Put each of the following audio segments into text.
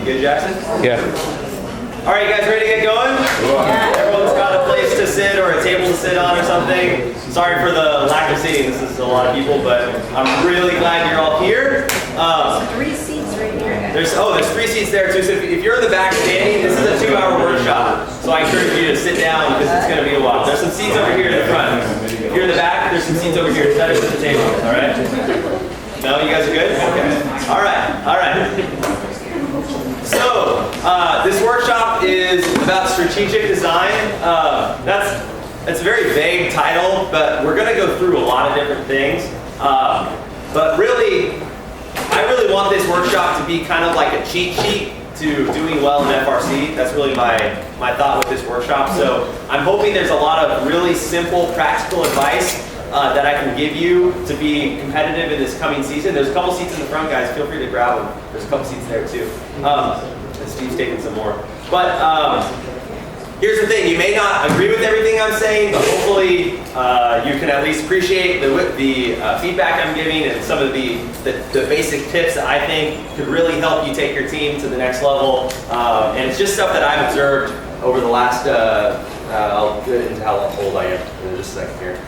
Good, Jackson? Yeah. All right, you guys ready to get going? Yeah. Everyone's got a place to sit or a table to sit on or something. Sorry for the lack of seating. This is a lot of people, but I'm really glad you're all here. Three seats right here. There's 3 seats there too. So if you're in the back standing, this is a 2-hour workshop. So I encourage you to sit down because it's going to be a while. There's some seats over here in the front. If you're in the back, there's some seats over here. Better at the table. All right. No, you guys are good? Okay. All right. So, this workshop is about strategic design. It's a very vague title, but we're going to go through a lot of different things. But really, I really want this workshop to be kind of like a cheat sheet to doing well in FRC. That's really my thought with this workshop. So I'm hoping there's a lot of really simple, practical advice that I can give you to be competitive in this coming season. There's a couple seats in the front, guys. Feel free to grab them. There's a couple seats there too. And Steve's taking some more. But here's the thing. You may not agree with everything I'm saying, but hopefully you can at least appreciate the feedback I'm giving and some of the basic tips that I think could really help you take your team to the next level. And it's just stuff that I've observed over the last, I'll get into how old I am in just a second here.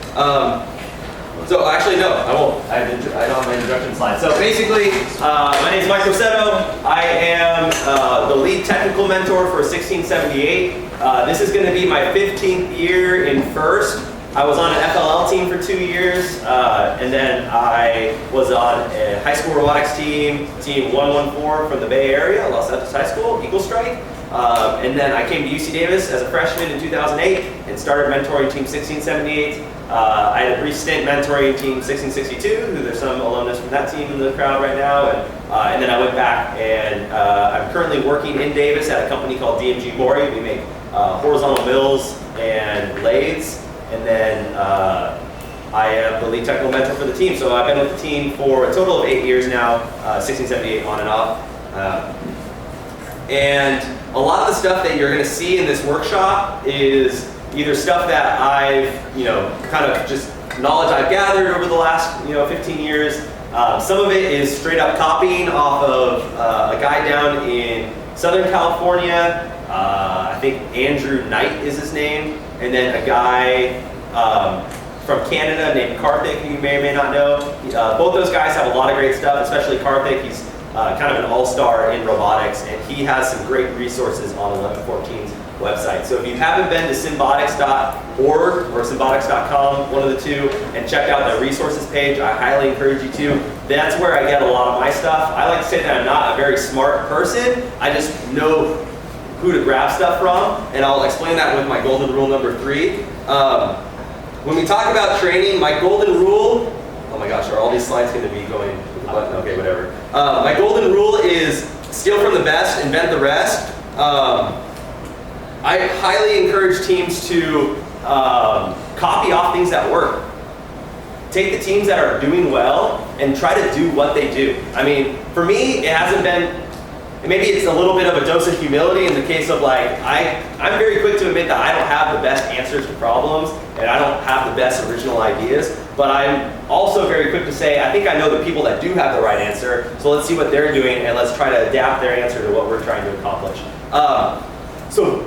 So actually, no, I won't. I don't have my introduction slide. So basically, my name is Mike Rossetto. I am the lead technical mentor for 1678. This is going to be my 15th year in FIRST. I was on an FLL team for 2 years, and then I was on a high school robotics team 114 from the Bay Area, Los Angeles High School, Eagle Strike. And then I came to UC Davis as a freshman in 2008 and started mentoring Team 1678. I had a brief stint mentoring Team 1662, who there's some alumnus from that team in the crowd right now. And then I went back and I'm currently working in Davis at a company called DMG Bori. We make horizontal mills and lathes. And then I am the lead technical mentor for the team. So I've been with the team for a total of 8 years now, 1678 on and off. And a lot of the stuff that you're going to see in this workshop is either stuff that I've, kind of just knowledge I've gathered over the last, 15 years. Some of it is straight up copying off of a guy down in Southern California. I think Andrew Knight is his name. And then a guy from Canada named Karthik, who you may or may not know. Both those guys have a lot of great stuff, especially Karthik. He's kind of an all-star in robotics, and he has some great resources on 1114's website. So if you haven't been to symbotics.org or symbotics.com, one of the two, and check out the resources page, I highly encourage you to. That's where I get a lot of my stuff. I like to say that I'm not a very smart person. I just know who to grab stuff from, and I'll explain that with my golden rule number 3. When we talk about training, my golden rule, oh my gosh, are all these slides going to be going with the button? Okay, whatever. My golden rule is steal from the best, invent the rest. I highly encourage teams to copy off things that work. Take the teams that are doing well and try to do what they do. I mean, for me, it hasn't been, maybe it's a little bit of a dose of humility in the case of I'm very quick to admit that I don't have the best answers to problems and I don't have the best original ideas, but I'm also very quick to say, I think I know the people that do have the right answer, so let's see what they're doing and let's try to adapt their answer to what we're trying to accomplish. So,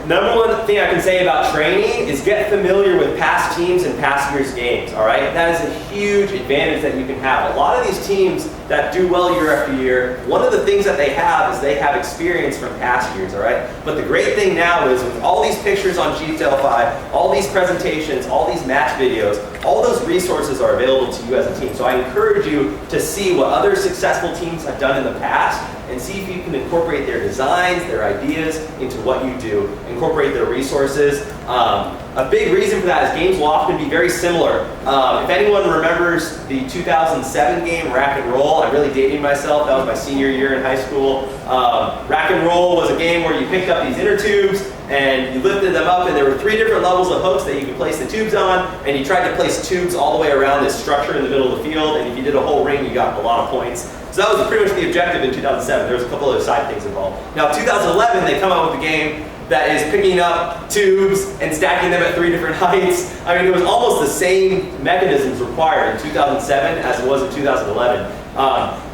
number one thing I can say about training is get familiar with past teams and past year's games, all right? That is a huge advantage that you can have. A lot of these teams that do well year after year, one of the things that they have is they have experience from past years, all right? But the great thing now is with all these pictures on GTL5, all these presentations, all these match videos, all those resources are available to you as a team. So I encourage you to see what other successful teams have done in the past and see if you can incorporate their designs, their ideas into what you do. Incorporate their resources. A big reason for that is games will often be very similar. If anyone remembers the 2007 game, Rack and Roll, I'm really dating myself, that was my senior year in high school. Rack and Roll was a game where you picked up these inner tubes and you lifted them up and there were 3 different levels of hooks that you could place the tubes on, and you tried to place tubes all the way around this structure in the middle of the field, and if you did a whole ring, you got a lot of points. So that was pretty much the objective in 2007. There was a couple other side things involved. Now 2011, they come out with a game that is picking up tubes and stacking them at 3 different heights. I mean, it was almost the same mechanisms required in 2007 as it was in 2011.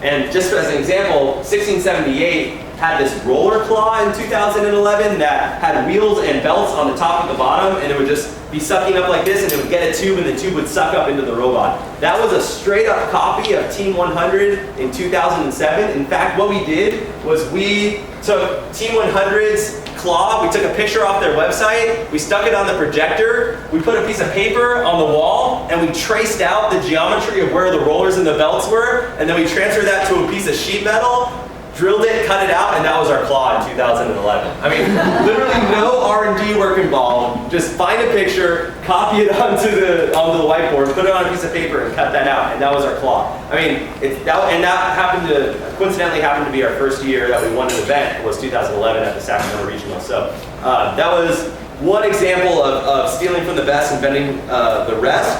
And just as an example, 1678 had this roller claw in 2011 that had wheels and belts on the top and the bottom, and it would just be sucking up like this, and it would get a tube, and the tube would suck up into the robot. That was a straight up copy of Team 100 in 2007. In fact, what we did was we took Team 100's claw, we took a picture off their website, we stuck it on the projector, we put a piece of paper on the wall, and we traced out the geometry of where the rollers and the belts were, and then we transferred that to a piece of sheet metal, drilled it, cut it out, and that was our claw in 2011. I mean, literally no R&D work involved. Just find a picture, copy it onto the whiteboard, put it on a piece of paper, and cut that out, and that was our claw. I mean, that happened to coincidentally happened to be our first year that we won an event. Was 2011 at the Sacramento Regional. So that was one example of stealing from the best and bending the rest.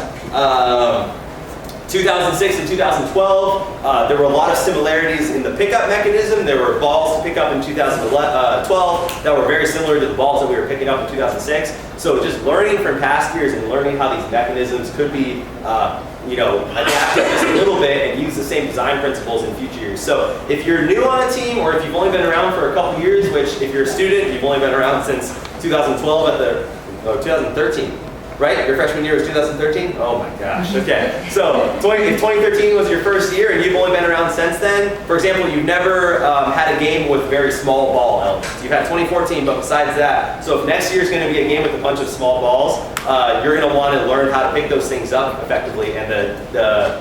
2006 and 2012, there were a lot of similarities in the pickup mechanism. There were balls to pick up in 2012 that were very similar to the balls that we were picking up in 2006. So just learning from past years and learning how these mechanisms could be adapted just a little bit and use the same design principles in future years. So if you're new on a team, or if you've only been around for a couple years, which if you're a student, you've only been around since 2012 2013. Right? Your freshman year was 2013? Oh my gosh, okay. So if 2013 was your first year and you've only been around since then, for example, you've never had a game with very small ball elements. You've had 2014, but besides that, so if next year is going to be a game with a bunch of small balls, you're going to want to learn how to pick those things up effectively, and the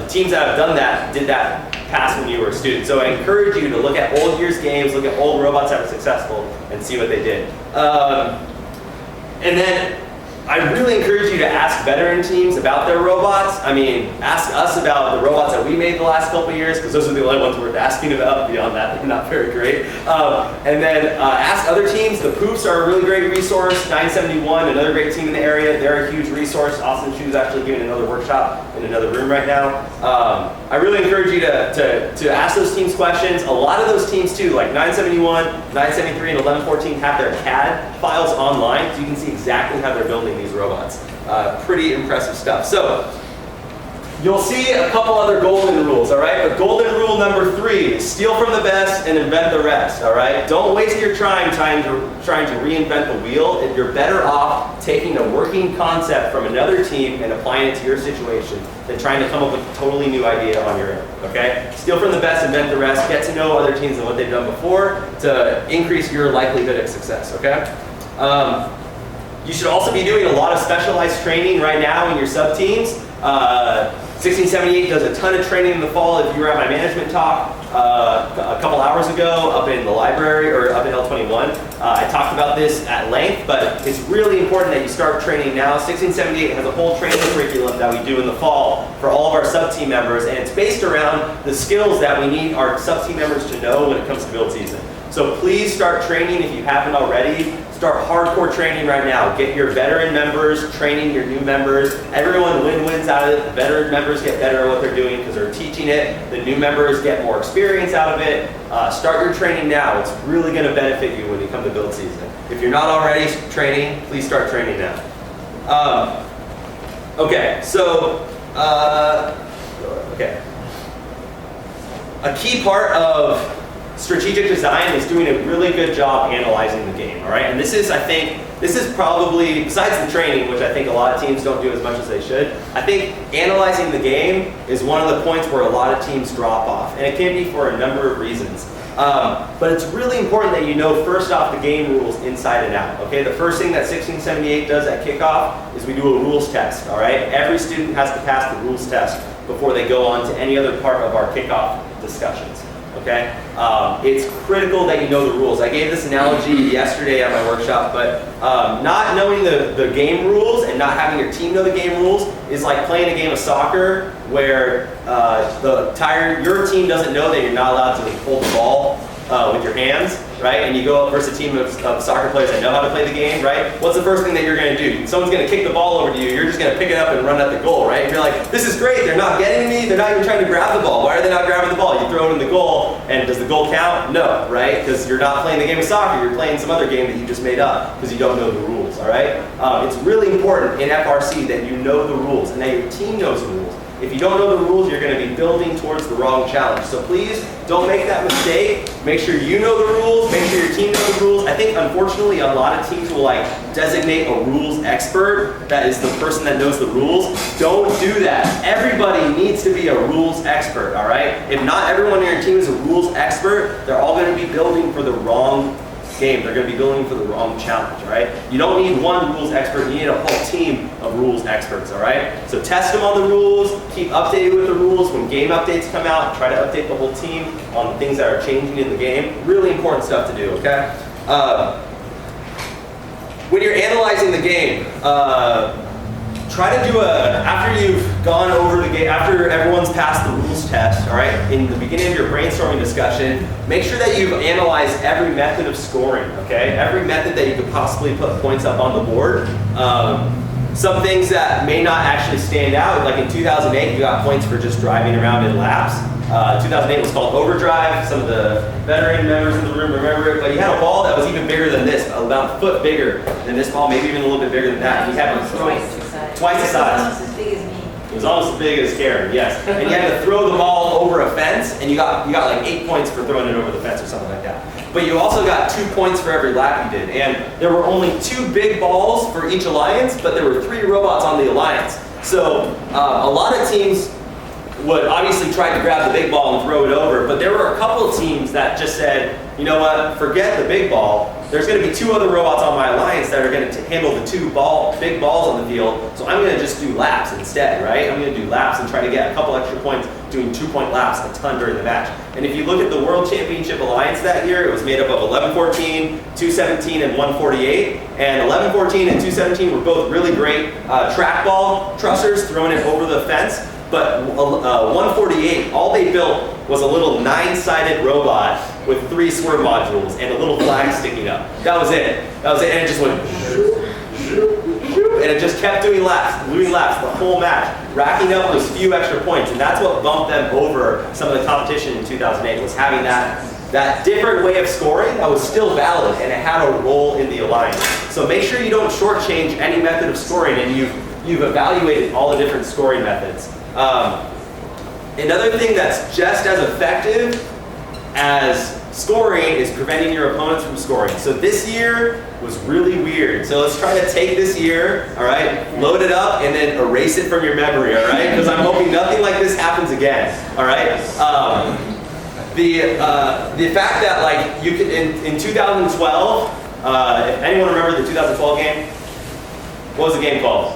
teams that have done that did that past when you were a student. So I encourage you to look at old year's games, look at old robots that were successful, and see what they did. And then I really encourage you to ask veteran teams about their robots. I mean, ask us about the robots that we made the last couple of years, because those are the only ones worth asking about. Beyond that, they're not very great. And then ask other teams. The Poofs are a really great resource. 971, another great team in the area. They're a huge resource. Austin Chu's actually giving another workshop in another room right now. I really encourage you to ask those teams questions. A lot of those teams too, like 971, 973, and 1114 have their CAD files online, so you can see exactly how they're building these robots. Pretty impressive stuff. So you'll see a couple other golden rules, all right? But golden rule number 3 is steal from the best and invent the rest, all right? Don't waste your time trying to reinvent the wheel. You're better off taking a working concept from another team and applying it to your situation than trying to come up with a totally new idea on your own, okay? Steal from the best, invent the rest, get to know other teams and what they've done before to increase your likelihood of success, okay? You should also be doing a lot of specialized training right now in your sub-teams. 1678 does a ton of training in the fall. If you were at my management talk a couple hours ago up in the library, or up in L21, I talked about this at length, but it's really important that you start training now. 1678 has a whole training curriculum that we do in the fall for all of our sub-team members, and it's based around the skills that we need our sub-team members to know when it comes to build season. So please start training if you haven't already. Start hardcore training right now. Get your veteran members training your new members. Everyone wins out of it. The veteran members get better at what they're doing because they're teaching it. The new members get more experience out of it. Start your training now. It's really going to benefit you when you come to build season. If you're not already training, please start training now. Okay, so a key part of strategic design is doing a really good job analyzing the game, all right? And this is probably, besides the training, which I think a lot of teams don't do as much as they should, I think analyzing the game is one of the points where a lot of teams drop off. And it can be for a number of reasons. But it's really important that you know, first off, the game rules inside and out, okay? The first thing that 1678 does at kickoff is we do a rules test, all right? Every student has to pass the rules test before they go on to any other part of our kickoff discussions. Okay? It's critical that you know the rules. I gave this analogy yesterday at my workshop, but not knowing the game rules and not having your team know the game rules is like playing a game of soccer where your team doesn't know that you're not allowed to hold the ball with your hands, right? And you go up versus a team of soccer players that know how to play the game, right? What's the first thing that you're going to do? Someone's going to kick the ball over to you. You're just going to pick it up and run at the goal, right? And you're like, this is great. They're not getting me. They're not even trying to grab the ball. Why are they not grabbing the ball? You throw it in the goal, and does the goal count? No, right? Because you're not playing the game of soccer. You're playing some other game that you just made up because you don't know the rules, all right? It's really important in FRC that you know the rules and that your team knows the rules. If you don't know the rules, you're going to be building towards the wrong challenge. So please don't make that mistake. Make sure you know the rules. Make sure your team knows the rules. I think, unfortunately, a lot of teams will like designate a rules expert. That is the person that knows the rules. Don't do that. Everybody needs to be a rules expert, all right? If not everyone on your team is a rules expert, they're all going to be building for the wrong game. They're going to be building for the wrong challenge, all right? You don't need one rules expert. You need a whole team of rules experts, all right? So test them on the rules. Keep updated with the rules. When game updates come out, try to update the whole team on things that are changing in the game. Really important stuff to do, okay? When you're analyzing the game, try to do after you've gone over the game, after everyone's passed the rules test, all right, in the beginning of your brainstorming discussion, make sure that you've analyzed every method of scoring, okay? Every method that you could possibly put points up on the board. Some things that may not actually stand out, like in 2008, you got points for just driving around in laps. 2008 was called overdrive. Some of the veteran members in the room remember it, but you had a ball that was even bigger than this, about a foot bigger than this ball, maybe even a little bit bigger than that. You had to throw twice the size. Almost as big as me. It was almost as big as Karen, yes. And you had to throw the ball over a fence, and you got like 8 points for throwing it over the fence or something like that. But you also got 2 points for every lap you did. And there were only 2 big balls for each alliance, but there were 3 robots on the alliance. So a lot of teams would obviously try to grab the big ball and throw it over, but there were a couple of teams that just said, you know what, forget the big ball. There's going to be 2 other robots on my alliance that are going to handle the 2 big balls on the field, so I'm going to just do laps instead, right? I'm going to do laps and try to get a couple extra points doing 2-point laps a ton during the match. And if you look at the World Championship Alliance that year, it was made up of 11-14, 2-17, and 148. And 11-14 and 2-17 were both really great trackball trussers throwing it over the fence. But 148, all they built was a little 9-sided robot with 3 swerve modules and a little flag sticking up. That was it. That was it. And it just went and it just kept doing laps the whole match, racking up those few extra points. And that's what bumped them over some of the competition in 2008, was having that different way of scoring that was still valid, and it had a role in the alliance. So make sure you don't shortchange any method of scoring, and you've evaluated all the different scoring methods. Another thing that's just as effective as scoring is preventing your opponents from scoring. So this year was really weird. So let's try to take this year, all right, load it up, and then erase it from your memory, all right? Because I'm hoping nothing like this happens again, all right? The fact that, like, you could in 2012, if anyone remember the 2012 game, what was the game called?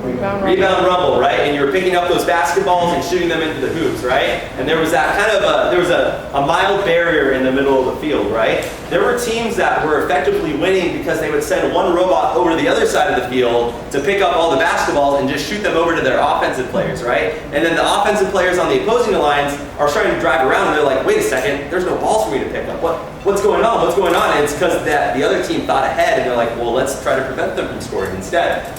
Rebound Rumble, right? And you were picking up those basketballs and shooting them into the hoops, right? And there was that kind of a mild barrier in the middle of the field, right? There were teams that were effectively winning because they would send one robot over to the other side of the field to pick up all the basketballs and just shoot them over to their offensive players, right? And then the offensive players on the opposing alliance are starting to drive around, and they're like, wait a second, there's no balls for me to pick up. What's going on? What's going on? And it's because the other team thought ahead, and they're like, well, let's try to prevent them from scoring instead.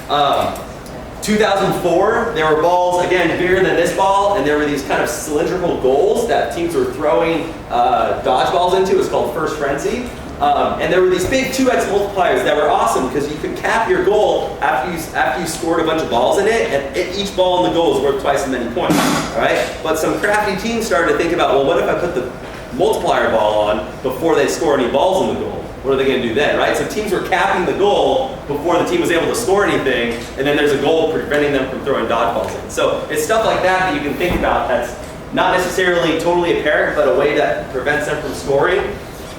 2004, there were balls, again, bigger than this ball, and there were these kind of cylindrical goals that teams were throwing dodgeballs into. It was called First Frenzy. And there were these big 2x multipliers that were awesome because you could cap your goal after you scored a bunch of balls in it, and each ball in the goal is worth twice as many points, all right? But some crafty teams started to think about, well, what if I put the multiplier ball on before they score any balls in the goal? What are they going to do then, right? So teams were capping the goal before the team was able to score anything, and then there's a goal preventing them from throwing dodgeballs in. So it's stuff like that you can think about that's not necessarily totally apparent, but a way that prevents them from scoring.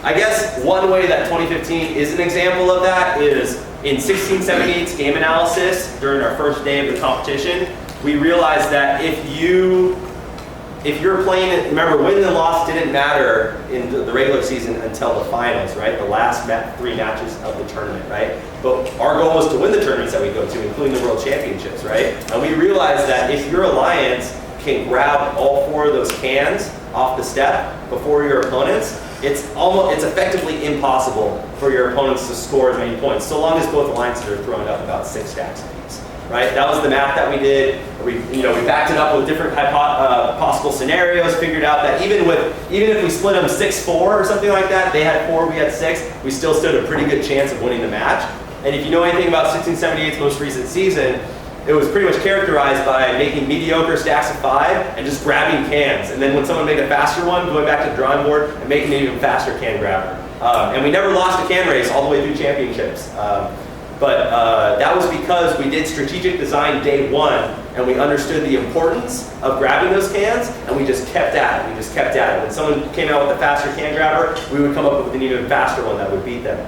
I guess one way that 2015 is an example of that is in 16-17's game analysis during our first day of the competition, we realized that if you're playing, remember, win and loss didn't matter in the regular season until the finals, right? The last 3 matches of the tournament, right? But our goal was to win the tournaments that we go to, including the World Championships, right? And we realized that if your alliance can grab all 4 of those cans off the step before your opponents, it's effectively impossible for your opponents to score as many points, so long as both alliances are throwing up about 6 stacks apiece. Right? That was the math that we did. We backed it up with different possible scenarios, figured out that even if we split them 6-4 or something like that, they had 4, we had 6, we still stood a pretty good chance of winning the match. And if you know anything about 16-78's most recent season, it was pretty much characterized by making mediocre stacks of 5 and just grabbing cans. And then when someone made a faster one, going back to the drawing board and making an even faster can grabber. And we never lost a can race all the way through championships. But that was because we did strategic design day 1 and we understood the importance of grabbing those cans and we just kept at it. We just kept at it. When someone came out with a faster can grabber, we would come up with an even faster one that would beat them.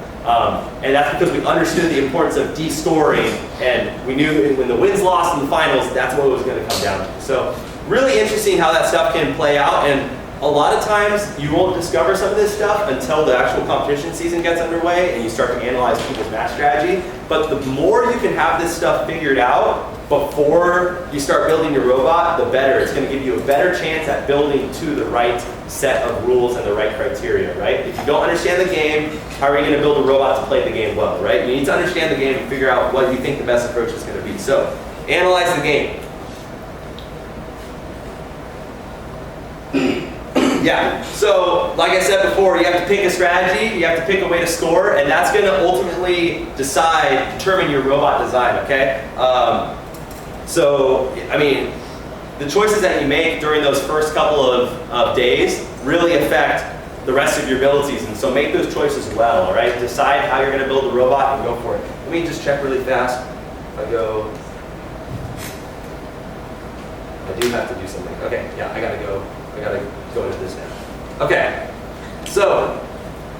And that's because we understood the importance of de-scoring and we knew when the wins lost in the finals, that's what it was going to come down to. So really interesting how that stuff can play out. And a lot of times you won't discover some of this stuff until the actual competition season gets underway and you start to analyze people's match strategy. But the more you can have this stuff figured out before you start building your robot, the better. It's going to give you a better chance at building to the right set of rules and the right criteria, right? If you don't understand the game, how are you going to build a robot to play the game well, right? You need to understand the game and figure out what you think the best approach is going to be. So, analyze the game. Yeah, so like I said before, you have to pick a strategy, you have to pick a way to score, and that's going to ultimately determine your robot design, okay? So, I mean, the choices that you make during those first couple of days really affect the rest of your build season, so make those choices well, all right? Decide how you're going to build a robot and go for it. Let me just check really fast. I do have to do something. Okay, yeah, I gotta go into this now. Okay, so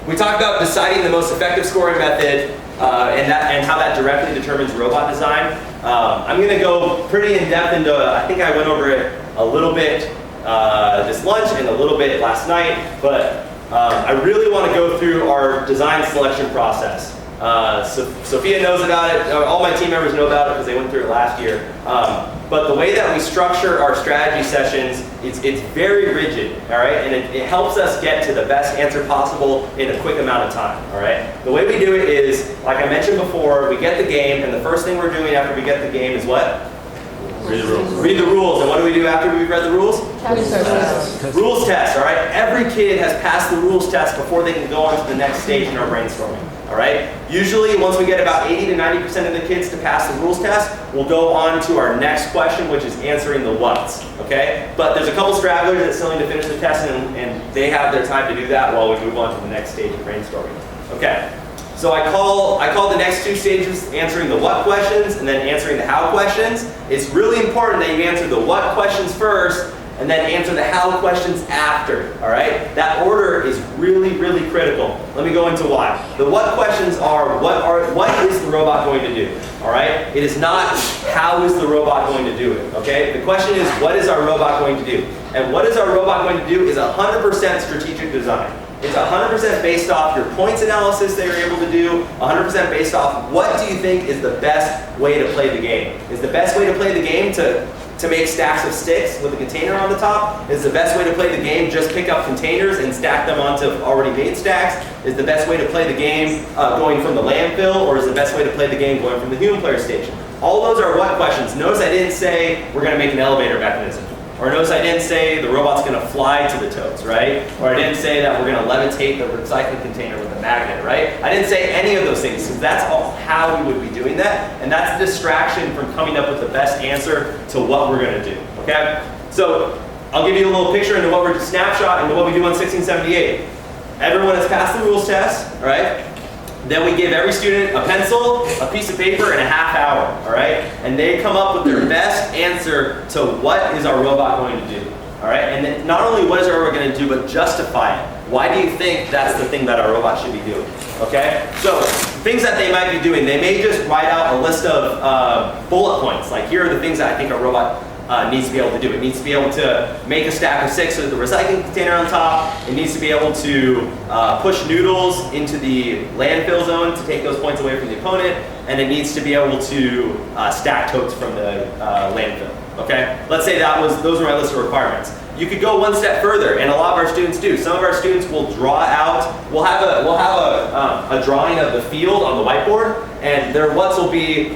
we talked about deciding the most effective scoring method and how that directly determines robot design. I'm going to go pretty in depth into, I think I went over it a little bit this lunch and a little bit last night, but I really want to go through our design selection process. Sophia knows about it, all my team members know about it because they went through it last year. But the way that we structure our strategy sessions, it's very rigid, all right? And it helps us get to the best answer possible in a quick amount of time, all right? The way we do it is, like I mentioned before, we get the game, and the first thing we're doing after we get the game is what? Read the rules. Read the rules. And what do we do after we've read the rules? Rules test, all right? Every kid has passed the rules test before they can go on to the next stage in our brainstorming, all right? Usually, once we get about 80 to 90% of the kids to pass the rules test, we'll go on to our next question, which is answering the whats, okay? But there's a couple stragglers that still need to finish the test, and they have their time to do that while we move on to the next stage of brainstorming. Okay, so I call the next 2 stages answering the what questions and then answering the how questions. It's really important that you answer the what questions first and then answer the how questions after, all right? That order is really, really critical. Let me go into why. The what questions are what is the robot going to do, all right? It is not how is the robot going to do it, okay? The question is what is our robot going to do? And what is our robot going to do is 100% strategic design. It's 100% based off your points analysis that you're able to do, 100% based off what do you think is the best way to play the game. Is the best way to play the game to make stacks of sticks with a container on the top? Is the best way to play the game just pick up containers and stack them onto already made stacks? Is the best way to play the game going from the landfill, or is the best way to play the game going from the human player station? All those are what questions. Notice I didn't say we're going to make an elevator mechanism. Or notice I didn't say the robot's going to fly to the totes, right? Or I didn't say that we're going to levitate the recycling container with a magnet, right? I didn't say any of those things, because that's all how we would be doing that, and that's a distraction from coming up with the best answer to what we're going to do, okay? So I'll give you a little picture into what we're snapshot into what we do on 1678. Everyone has passed the rules test, all right? Then we give every student a pencil, a piece of paper, and a half hour, all right? And they come up with their best answer to what is our robot going to do, all right? And then not only what is our robot going to do, but justify it. Why do you think that's the thing that our robot should be doing, okay? So things that they might be doing, they may just write out a list of bullet points, like here are the things that I think our robot needs to be able to do. It needs to be able to make a stack of 6 with the recycling container on top. It needs to be able to push noodles into the landfill zone to take those points away from the opponent. And it needs to be able to stack totes from the landfill. Okay? Let's say those were my list of requirements. You could go one step further, and a lot of our students do. Some of our students will draw out. We'll have a drawing of the field on the whiteboard, and their whats will be.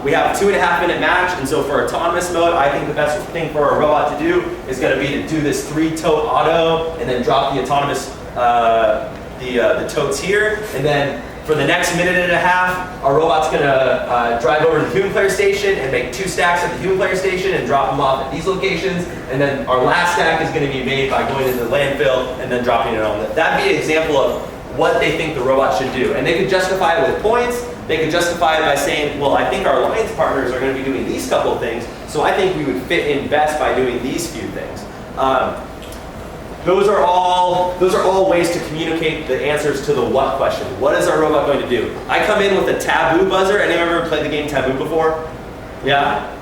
We have a 2.5-minute match, and so for autonomous mode, I think the best thing for a robot to do is going to be to do this 3-tote auto, and then drop the autonomous the totes here, and then For the next minute and a half, our robot's gonna drive over to the human player station and make 2 stacks at the human player station and drop them off at these locations. And then our last stack is gonna be made by going into the landfill and then dropping it on. That'd be an example of what they think the robot should do. And they could justify it with points. They could justify it by saying, well, I think our alliance partners are gonna be doing these couple of things, so I think we would fit in best by doing these few things. Those are all ways to communicate the answers to the what question. What is our robot going to do? I come in with a taboo buzzer. Anyone ever played the game Taboo before? Yeah?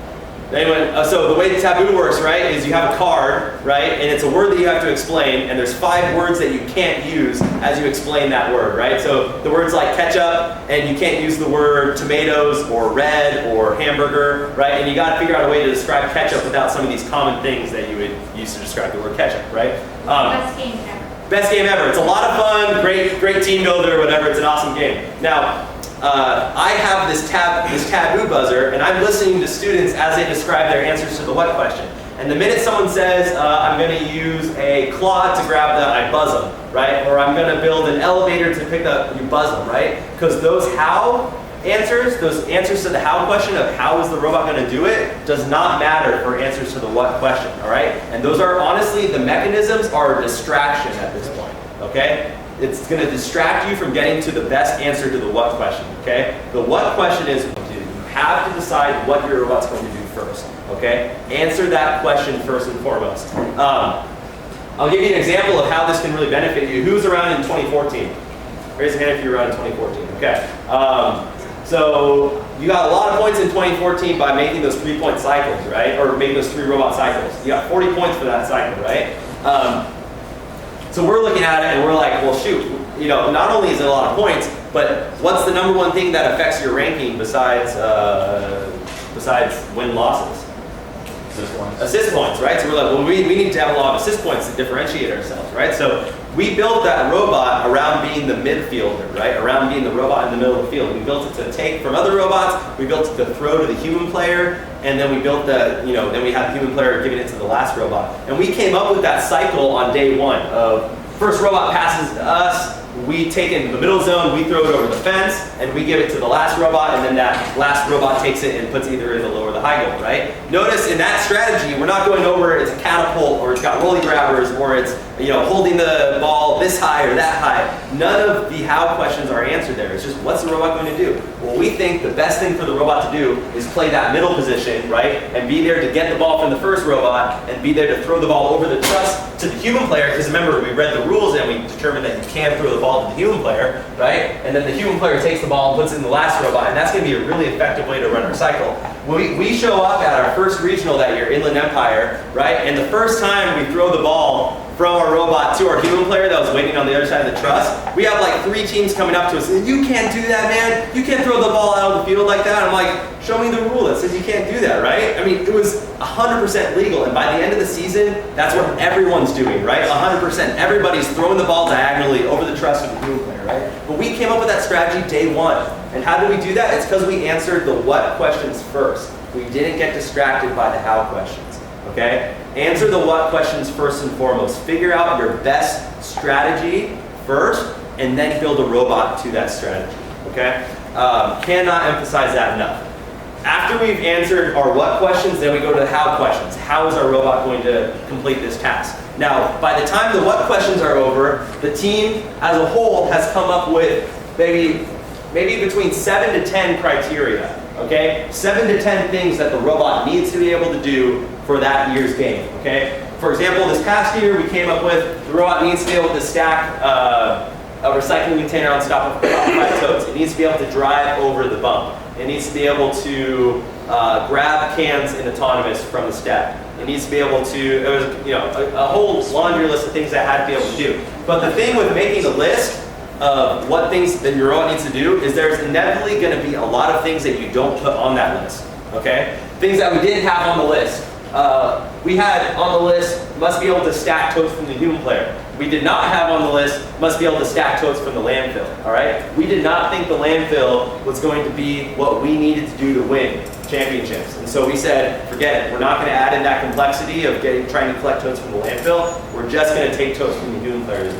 Anyone? So the way the taboo works, right, is you have a card, right, and it's a word that you have to explain, and there's 5 words that you can't use as you explain that word, right? So the words like ketchup, and you can't use the word tomatoes or red or hamburger, right? And you got to figure out a way to describe ketchup without some of these common things that you would use to describe the word ketchup, right? Best game ever. Best game ever. It's a lot of fun, great team builder, whatever. It's an awesome game. Now, I have this taboo buzzer, and I'm listening to students as they describe their answers to the what question. And the minute someone says, I'm going to use a claw to grab that, I buzz them, right? Or I'm going to build an elevator to pick up, you buzz them, right? Because those how answers, those answers to the how question of how is the robot going to do it, does not matter for answers to the what question, all right? And those are, honestly, the mechanisms are a distraction at this point, okay? It's going to distract you from getting to the best answer to the what question, okay? The what question is, you have to decide what your robot's going to do first, okay? Answer that question first and foremost. I'll give you an example of how this can really benefit you. Who's around in 2014? Raise your hand if you're around in 2014, okay? So you got a lot of points in 2014 by making those 3-point cycles, right? Or making those 3 robot cycles. You got 40 points for that cycle, right? So we're looking at it and we're like, well, shoot, you know, not only is it a lot of points, but what's the #1 thing that affects your ranking besides win losses? Assist points, right? So we're like, well, we need to have a lot of assist points to differentiate ourselves, right? So we built that robot around being the midfielder, right? Around being the robot in the middle of the field. We built it to take from other robots, we built it to throw to the human player, and then we built the, you know, then we had the human player giving it to the last robot. And we came up with that cycle on day 1 of first robot passes to us, we take it into the middle zone, we throw it over the fence, and we give it to the last robot, and then that last robot takes it and puts either in the low or the high goal, right? Notice in that strategy, we're not going over it's a catapult, or it's got rolly grabbers, or it's, you know, holding the ball this high or that high. None of the how questions are answered there. It's just, what's the robot going to do? Well, we think the best thing for the robot to do is play that middle position, right? And be there to get the ball from the first robot, and be there to throw the ball over the truss to the human player, because remember, we read the rules and we determined that you can throw the ball to the human player, right? And then the human player takes the ball and puts it in the last robot, and that's going to be a really effective way to run our cycle. We show up at our first regional that year, Inland Empire, right? And the first time we throw the ball from our robot to our human player that was waiting on the other side of the truss, we have like 3 teams coming up to us and you can't do that, man. You can't throw the ball out of the field like that. I'm like, show me the rule that says you can't do that, right? I mean, it was 100% legal, and by the end of the season, that's what everyone's doing, right? 100%. Everybody's throwing the ball diagonally over the truss of the human player, right? But we came up with that strategy day 1. And how did we do that? It's because we answered the what questions first. We didn't get distracted by the how questions, okay? Answer the what questions first and foremost. Figure out your best strategy first, and then build a robot to that strategy, okay? Cannot emphasize that enough. After we've answered our what questions, then we go to the how questions. How is our robot going to complete this task? Now, by the time the what questions are over, the team as a whole has come up with maybe between 7 to 10 criteria, okay? 7 to 10 things that the robot needs to be able to do for that year's game, okay? For example, this past year we came up with the robot needs to be able to stack a recycling container on top of 5 totes. It needs to be able to drive over the bump. It needs to be able to grab cans in autonomous from the step. It needs to be able to, it was, you know, a whole laundry list of things that it had to be able to do. But the thing with making a list of what things that your robot needs to do is there's inevitably going to be a lot of things that you don't put on that list, okay? Things that we didn't have on the list. We had on the list, must be able to stack totes from the human player. We did not have on the list, must be able to stack totes from the landfill, all right? We did not think the landfill was going to be what we needed to do to win championships. And so we said, forget it. We're not going to add in that complexity of trying to collect totes from the landfill. We're just going to take totes from the human players.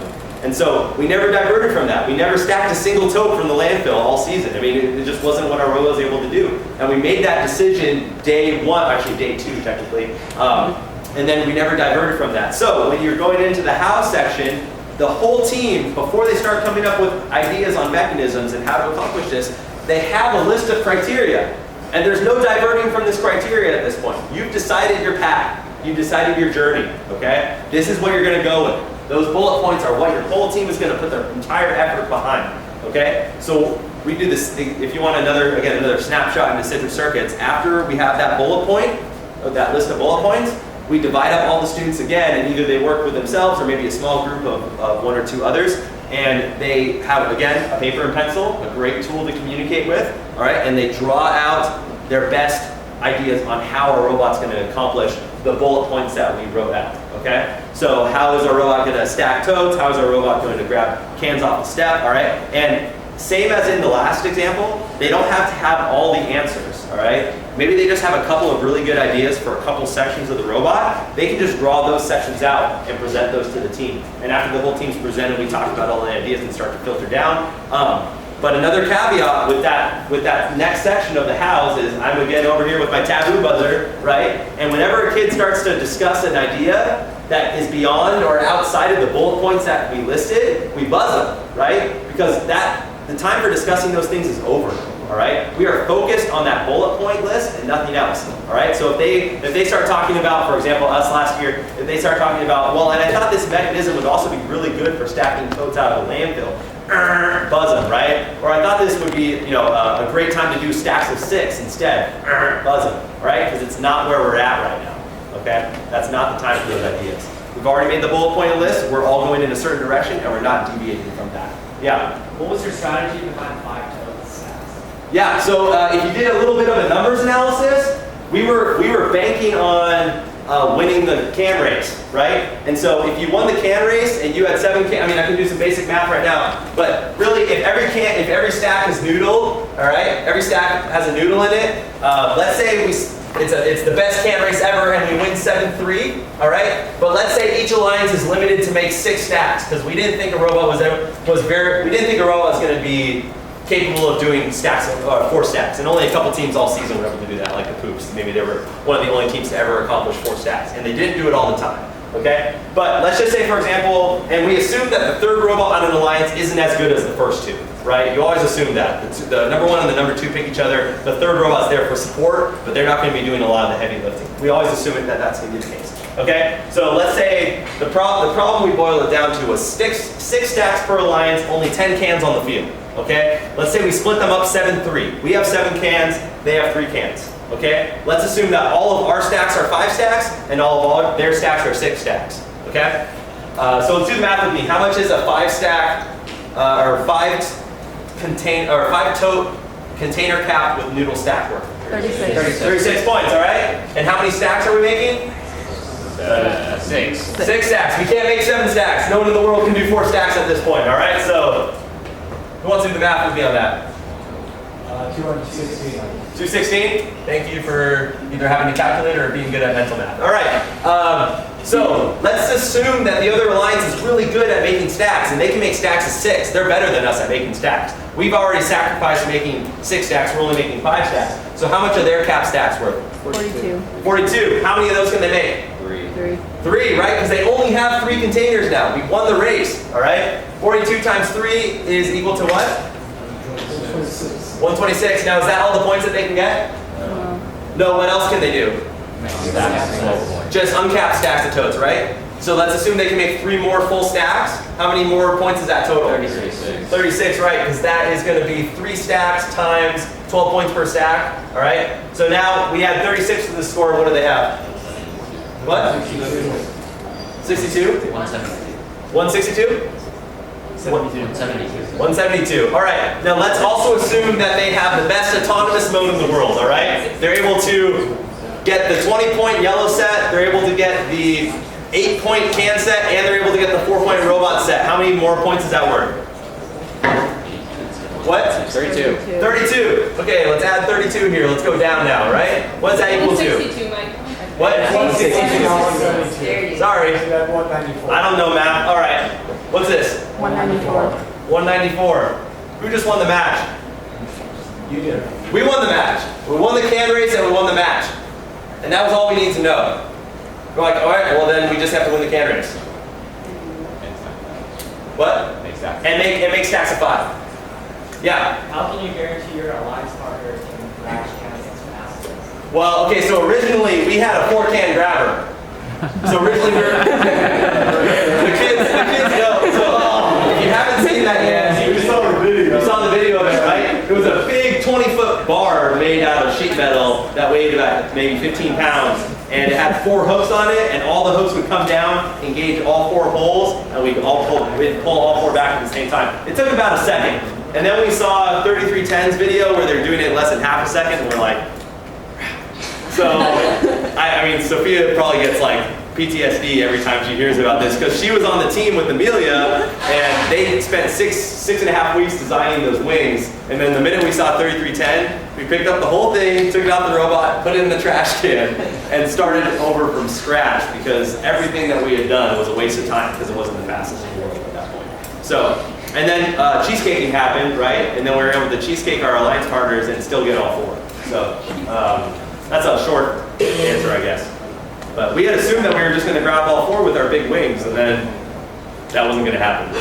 And so we never diverted from that. We never stacked a single tote from the landfill all season. I mean, it just wasn't what our robot was able to do. And we made that decision day one, actually day two technically, and then we never diverted from that. So when you're going into the how section, the whole team, before they start coming up with ideas on mechanisms and how to accomplish this, they have a list of criteria. And there's no diverting from this criteria at this point. You've decided your path. You've decided your journey, okay? This is what you're gonna go with. Those bullet points are what your whole team is gonna put their entire effort behind, okay? So we do this, if you want another snapshot into Citrus Circuits, after we have that bullet point, or that list of bullet points, we divide up all the students again, and either they work with themselves or maybe a small group of one or two others, and they have, again, a paper and pencil, a great tool to communicate with, all right? And they draw out their best ideas on how our robot's gonna accomplish the bullet points that we wrote out, okay? So how is our robot gonna stack totes? How is our robot going to grab cans off the step, all right? And same as in the last example, they don't have to have all the answers, all right? Maybe they just have a couple of really good ideas for a couple sections of the robot. They can just draw those sections out and present those to the team. And after the whole team's presented, we talk about all the ideas and start to filter down. But another caveat with that next section of the hows is I'm again over here with my taboo buzzer, right? And whenever a kid starts to discuss an idea that is beyond or outside of the bullet points that we listed, we buzz them, right? Because the time for discussing those things is over, all right? We are focused on that bullet point list and nothing else, all right? So if they start talking about, for example, us last year, if they start talking about, well, and I thought this mechanism would also be really good for stacking totes out of a landfill, buzz them, right? Or I thought this would be, a great time to do stacks of 6 instead, buzz them, right? Because it's not where we're at right now, okay? That's not the time for those ideas. We've already made the bullet point list. We're all going in a certain direction, and we're not deviating from that. Yeah. What was your strategy behind 5 total stacks? Yeah. So if you did a little bit of a numbers analysis, we were banking on winning the can race, right? And so if you won the can race and you had 7 cans, I mean, I can do some basic math right now, but really, if every stack is noodle, all right, every stack has a noodle in it. Let's say it's the best can race ever and we win 7-3, all right? But let's say each alliance is limited to make 6 stacks because we didn't think a robot was going to be capable of doing 4 stacks, and only a couple teams all season were able to do that, like the Poops. Maybe they were one of the only teams to ever accomplish 4 stacks, and they didn't do it all the time, okay? But let's just say, for example, and we assume that the third robot on an alliance isn't as good as the first 2, right? You always assume that. The number 1 and the number 2 pick each other. The third robot's there for support, but they're not going to be doing a lot of the heavy lifting. We always assume that that's going to be the case, okay? So let's say the problem we boil it down to was 6 stacks per alliance, only 10 cans on the field. Okay, let's say we split them up 7-3. We have 7 cans, they have 3 cans. Okay, let's assume that all of our stacks are 5 stacks and all of their stacks are 6 stacks. Okay, so let's do the math with me. How much is a 5 stack or 5 tote container cap with noodle stack worth? 36 points. All right. And how many stacks are we making? 6. 6 stacks. We can't make 7 stacks. No one in the world can do 4 stacks at this point. All right. So. Who wants to do the math with me on that? 216. 216? Thank you for either having a calculator or being good at mental math. All right. So let's assume that the other alliance is really good at making stacks, and they can make stacks of 6. They're better than us at making stacks. We've already sacrificed making 6 stacks. We're only making 5 stacks. So how much are their cap stacks worth? 42. 42. How many of those can they make? 3. 3, right? Because they only have 3 containers now. We won the race, all right? 42 times 3 is equal to what? 126. Now, is that all the points that they can get? No, what else can they do? Just uncapped stacks of totes, right? So let's assume they can make 3 more full stacks. How many more points is that total? 36. 36, right? Because that is going to be 3 stacks times 12 points per stack, all right? So now we had 36 for the score. What do they have? What? 62? 162? 172. All right. Now let's also assume that they have the best autonomous mode in the world. All right. They're able to get the 20-point yellow set. They're able to get the 8-point can set, and they're able to get the 4-point robot set. How many more points is that worth? What? 32. 32. Okay. Let's add 32 here. Let's go down now. Right. What's that equal to? 162, Mike. What? 162. Sorry. You got 194. I don't know math. All right. What's this? 194. 194. Who just won the match? You did. We won the match. We won the can race and we won the match. And that was all we need to know. We're like, all right, well then we just have to win the can race. What? Exactly. And make stacks of 5. Yeah. How can you guarantee your alliance partner can crash cans as fast as? Well, okay, so originally we had a 4-can grabber. So originally the kids know. So if you haven't seen that yet, you saw the video of it, right? It was a big 20-foot bar made out of sheet metal that weighed about maybe 15 pounds. And it had 4 hooks on it, and all the hooks would come down, engage all 4 holes, and we'd pull all 4 back at the same time. It took about a second. And then we saw 3310's video where they're doing it in less than half a second, and we're like, so, I mean, Sophia probably gets like PTSD every time she hears about this, because she was on the team with Amelia, and they spent six and a half weeks designing those wings, and then the minute we saw 3310, we picked up the whole thing, took it out the robot, put it in the trash can, and started over from scratch, because everything that we had done was a waste of time, because it wasn't the fastest in the world at that point. So, and then cheesecaking happened, right? And then we were able to cheesecake our alliance partners and still get all 4. So, that's a short answer, I guess. But we had assumed that we were just going to grab all 4 with our big wings, and then that wasn't going to happen.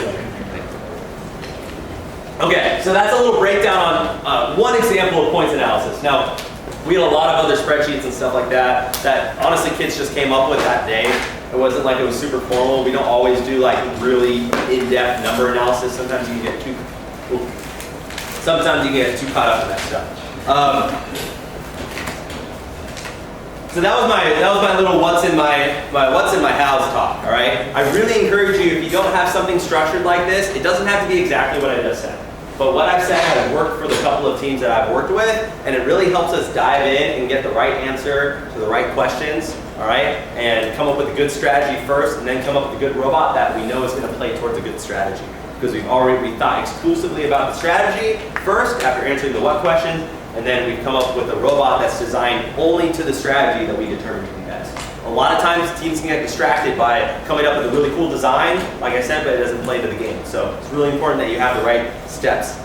Okay, so that's a little breakdown on one example of points analysis. Now, we had a lot of other spreadsheets and stuff like that honestly kids just came up with that day. It wasn't like it was super formal. We don't always do like really in-depth number analysis. Sometimes you can get too caught up in that stuff. So that was my little what's in my house talk, all right? I really encourage you, if you don't have something structured like this, it doesn't have to be exactly what I just said. But what I've said has worked for the couple of teams that I've worked with, and it really helps us dive in and get the right answer to the right questions, all right? And come up with a good strategy first, and then come up with a good robot that we know is going to play towards a good strategy. Because we thought exclusively about the strategy first, after answering the what question, and then we've come up with a robot that's designed only to the strategy that we determined to be best. A lot of times teams can get distracted by coming up with a really cool design, like I said, but it doesn't play to the game. So it's really important that you have the right steps.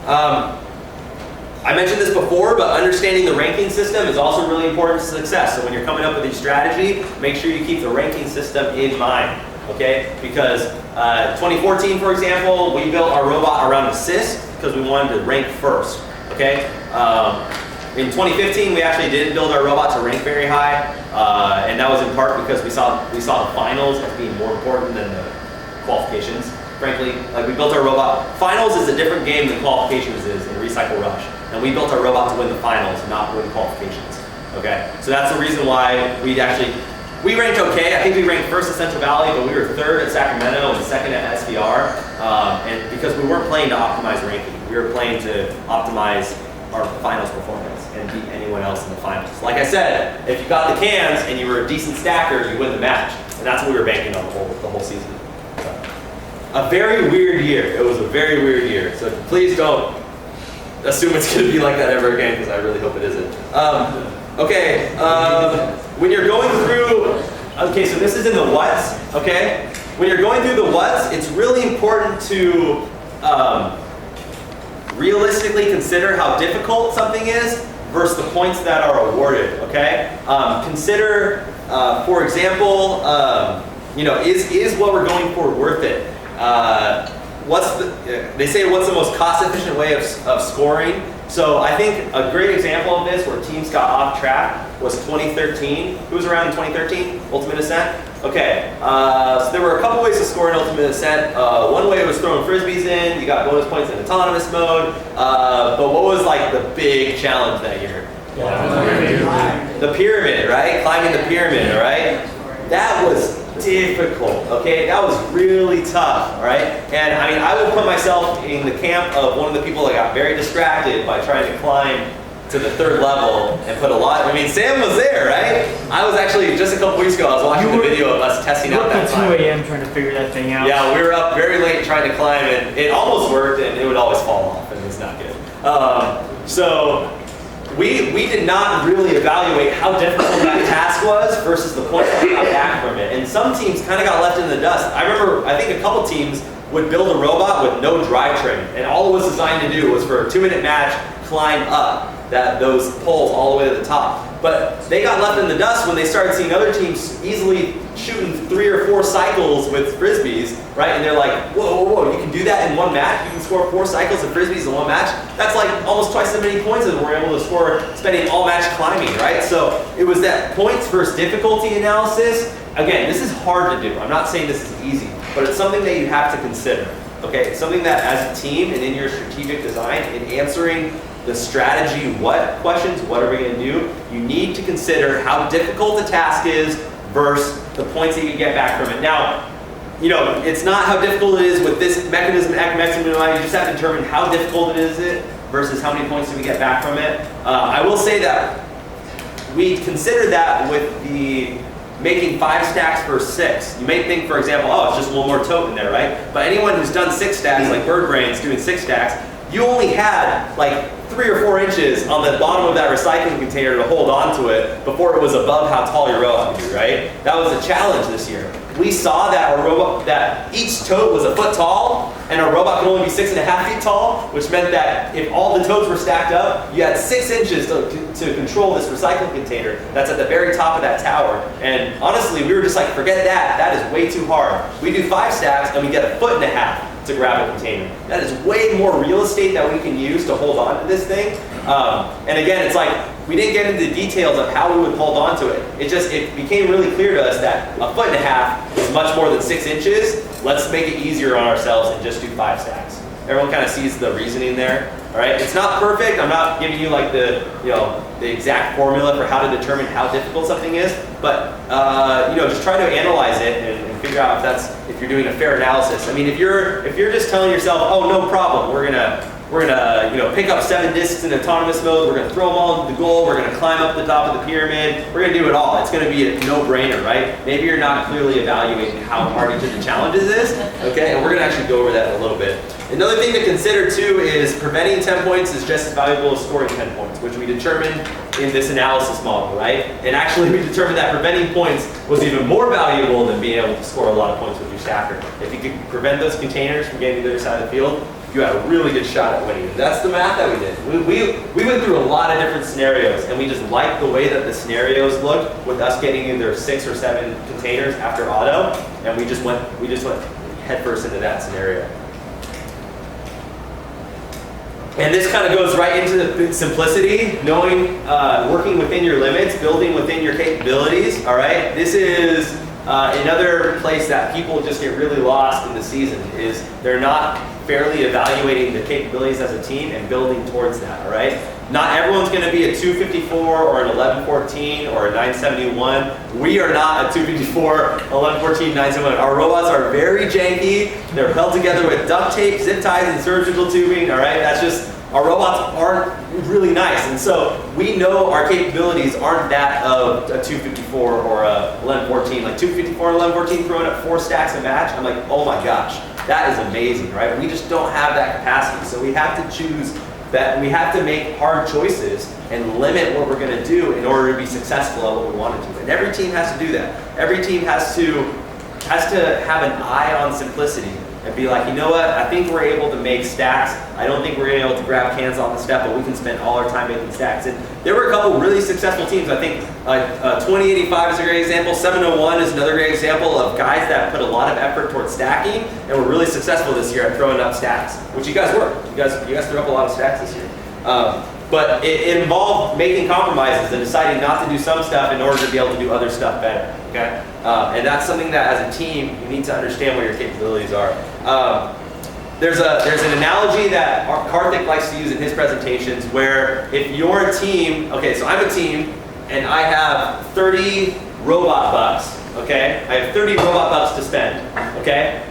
I mentioned this before, but understanding the ranking system is also really important to success. So when you're coming up with a strategy, make sure you keep the ranking system in mind, okay? Because 2014, for example, we built our robot around assist because we wanted to rank first, okay? In 2015, we actually did build our robot to rank very high, and that was in part because we saw the finals as being more important than the qualifications. Frankly, like we built our robot. Finals is a different game than qualifications is in Recycle Rush, and we built our robot to win the finals, not win qualifications. Okay, so that's the reason why we ranked okay. I think we ranked first at Central Valley, but we were 3rd at Sacramento and 2nd at SVR, and because we weren't playing to optimize ranking, we were playing to optimize our finals performance and beat anyone else in the finals. Like I said, if you got the cans and you were a decent stacker, you win the match, and that's what we were banking on the whole season. So, a very weird year. It was a very weird year. So please don't assume it's going to be like that ever again, because I really hope it isn't. When you're going through, okay, so this is in the what's, okay? When you're going through the what's, it's really important to realistically consider how difficult something is versus the points that are awarded, okay? Consider, for example, is what we're going for worth it? They say what's the most cost-efficient way of scoring? So I think a great example of this where teams got off track was 2013. Who was around in 2013? Ultimate Ascent? Okay, so there were a couple ways to score in Ultimate Ascent. One way was throwing frisbees in. You got bonus points in autonomous mode. But what was like the big challenge that year? The pyramid, right? Climbing the pyramid, right? That was difficult, okay? That was really tough, all right? And I mean, I would put myself in the camp of one of the people that got very distracted by trying to climb to the 3rd level and put a lot, I mean, Sam was there, right? I was actually, just a couple weeks ago, I was watching the video of us testing out that climb. At 2 a.m. trying to figure that thing out. Yeah, we were up very late trying to climb, and it almost worked, and it would always fall off, and it's not good. So we did not really evaluate how difficult that task was versus the points that we got back from it. And some teams kind of got left in the dust. I remember, I think a couple teams would build a robot with no drivetrain, and all it was designed to do was for a 2-minute match climb up those poles all the way to the top. But they got left in the dust when they started seeing other teams easily shooting 3 or 4 cycles with frisbees, right? And they're like, whoa, whoa, whoa, you can do that in one match? You can score 4 cycles of frisbees in one match? That's like almost twice as many points as we're able to score spending all match climbing, right? So it was that points versus difficulty analysis. Again, this is hard to do. I'm not saying this is easy, but it's something that you have to consider, okay? It's something that as a team and in your strategic design, in answering the strategy, what questions, what are we going to do, you need to consider how difficult the task is versus the points that you get back from it. Now, you know, it's not how difficult it is with this mechanism, you just have to determine how difficult it is versus how many points do we get back from it. I will say that we consider that with the making 5 stacks versus 6. You may think, for example, oh, it's just one more tote in there, right? But anyone who's done 6 stacks, like Bird Brain's doing 6 stacks, you only had like 3 or 4 inches on the bottom of that recycling container to hold on to it before it was above how tall your robot could be, right? That was a challenge this year. We saw that that each tote was a foot tall, and our robot could only be 6.5 feet tall, which meant that if all the totes were stacked up, you had 6 inches to control this recycling container that's at the very top of that tower. And honestly, we were just like, forget that. That is way too hard. We do 5 stacks, and we get 1.5 foot to grab a container. That is way more real estate that we can use to hold on to this thing. And again, it's like, we didn't get into the details of how we would hold on to it. It became really clear to us that 1.5 foot is much more than 6 inches. Let's make it easier on ourselves and just do 5 stacks. Everyone kind of sees the reasoning there, all right? It's not perfect. I'm not giving you like the exact formula for how to determine how difficult something is, but just try to analyze it and figure out if you're doing a fair analysis. I mean, if you're just telling yourself, oh, no problem, we're gonna pick up 7 discs in autonomous mode, we're gonna throw them all into the goal, we're gonna climb up the top of the pyramid, we're gonna do it all. It's gonna be a no-brainer, right? Maybe you're not clearly evaluating how hard each of the challenges is, okay? And we're gonna actually go over that in a little bit. Another thing to consider too is preventing 10 points is just as valuable as scoring 10 points, which we determined in this analysis model, right? And actually we determined that preventing points was even more valuable than being able to score a lot of points with your stacker. If you could prevent those containers from getting to the other side of the field, you had a really good shot at winning. That's the math that we did. We went through a lot of different scenarios, and we just liked the way that the scenarios looked with us getting either 6 or 7 containers after auto, and we just went headfirst into that scenario. And this kind of goes right into the simplicity, knowing, working within your limits, building within your capabilities, all right? This is another place that people just get really lost in the season, is they're not fairly evaluating the capabilities as a team and building towards that, all right? Not everyone's gonna be a 254 or an 1114 or a 971. We are not a 254, 1114, 971. Our robots are very janky. They're held together with duct tape, zip ties, and surgical tubing, all right? That's just, our robots aren't really nice. And so we know our capabilities aren't that of a 254 or a 1114. Like 254 and 1114 throwing up 4 stacks a match, I'm like, oh my gosh, that is amazing, right? We just don't have that capacity. So we have to choose that, we have to make hard choices and limit what we're gonna do in order to be successful at what we want to do. And every team has to do that. Every team has to have an eye on simplicity and be like, you know what, I think we're able to make stacks. I don't think we're able to grab cans off the step, but we can spend all our time making stacks. And there were a couple really successful teams. I think 2085 is a great example. 701 is another great example of guys that put a lot of effort towards stacking and were really successful this year at throwing up stacks, which you guys were. You guys threw up a lot of stacks this year. But it involved making compromises and deciding not to do some stuff in order to be able to do other stuff better, okay? And that's something that as a team, you need to understand what your capabilities are. There's an analogy that Karthik likes to use in his presentations where if you're a team, okay, so I'm a team and I have 30 robot bucks, okay? I have 30 robot bucks to spend, okay?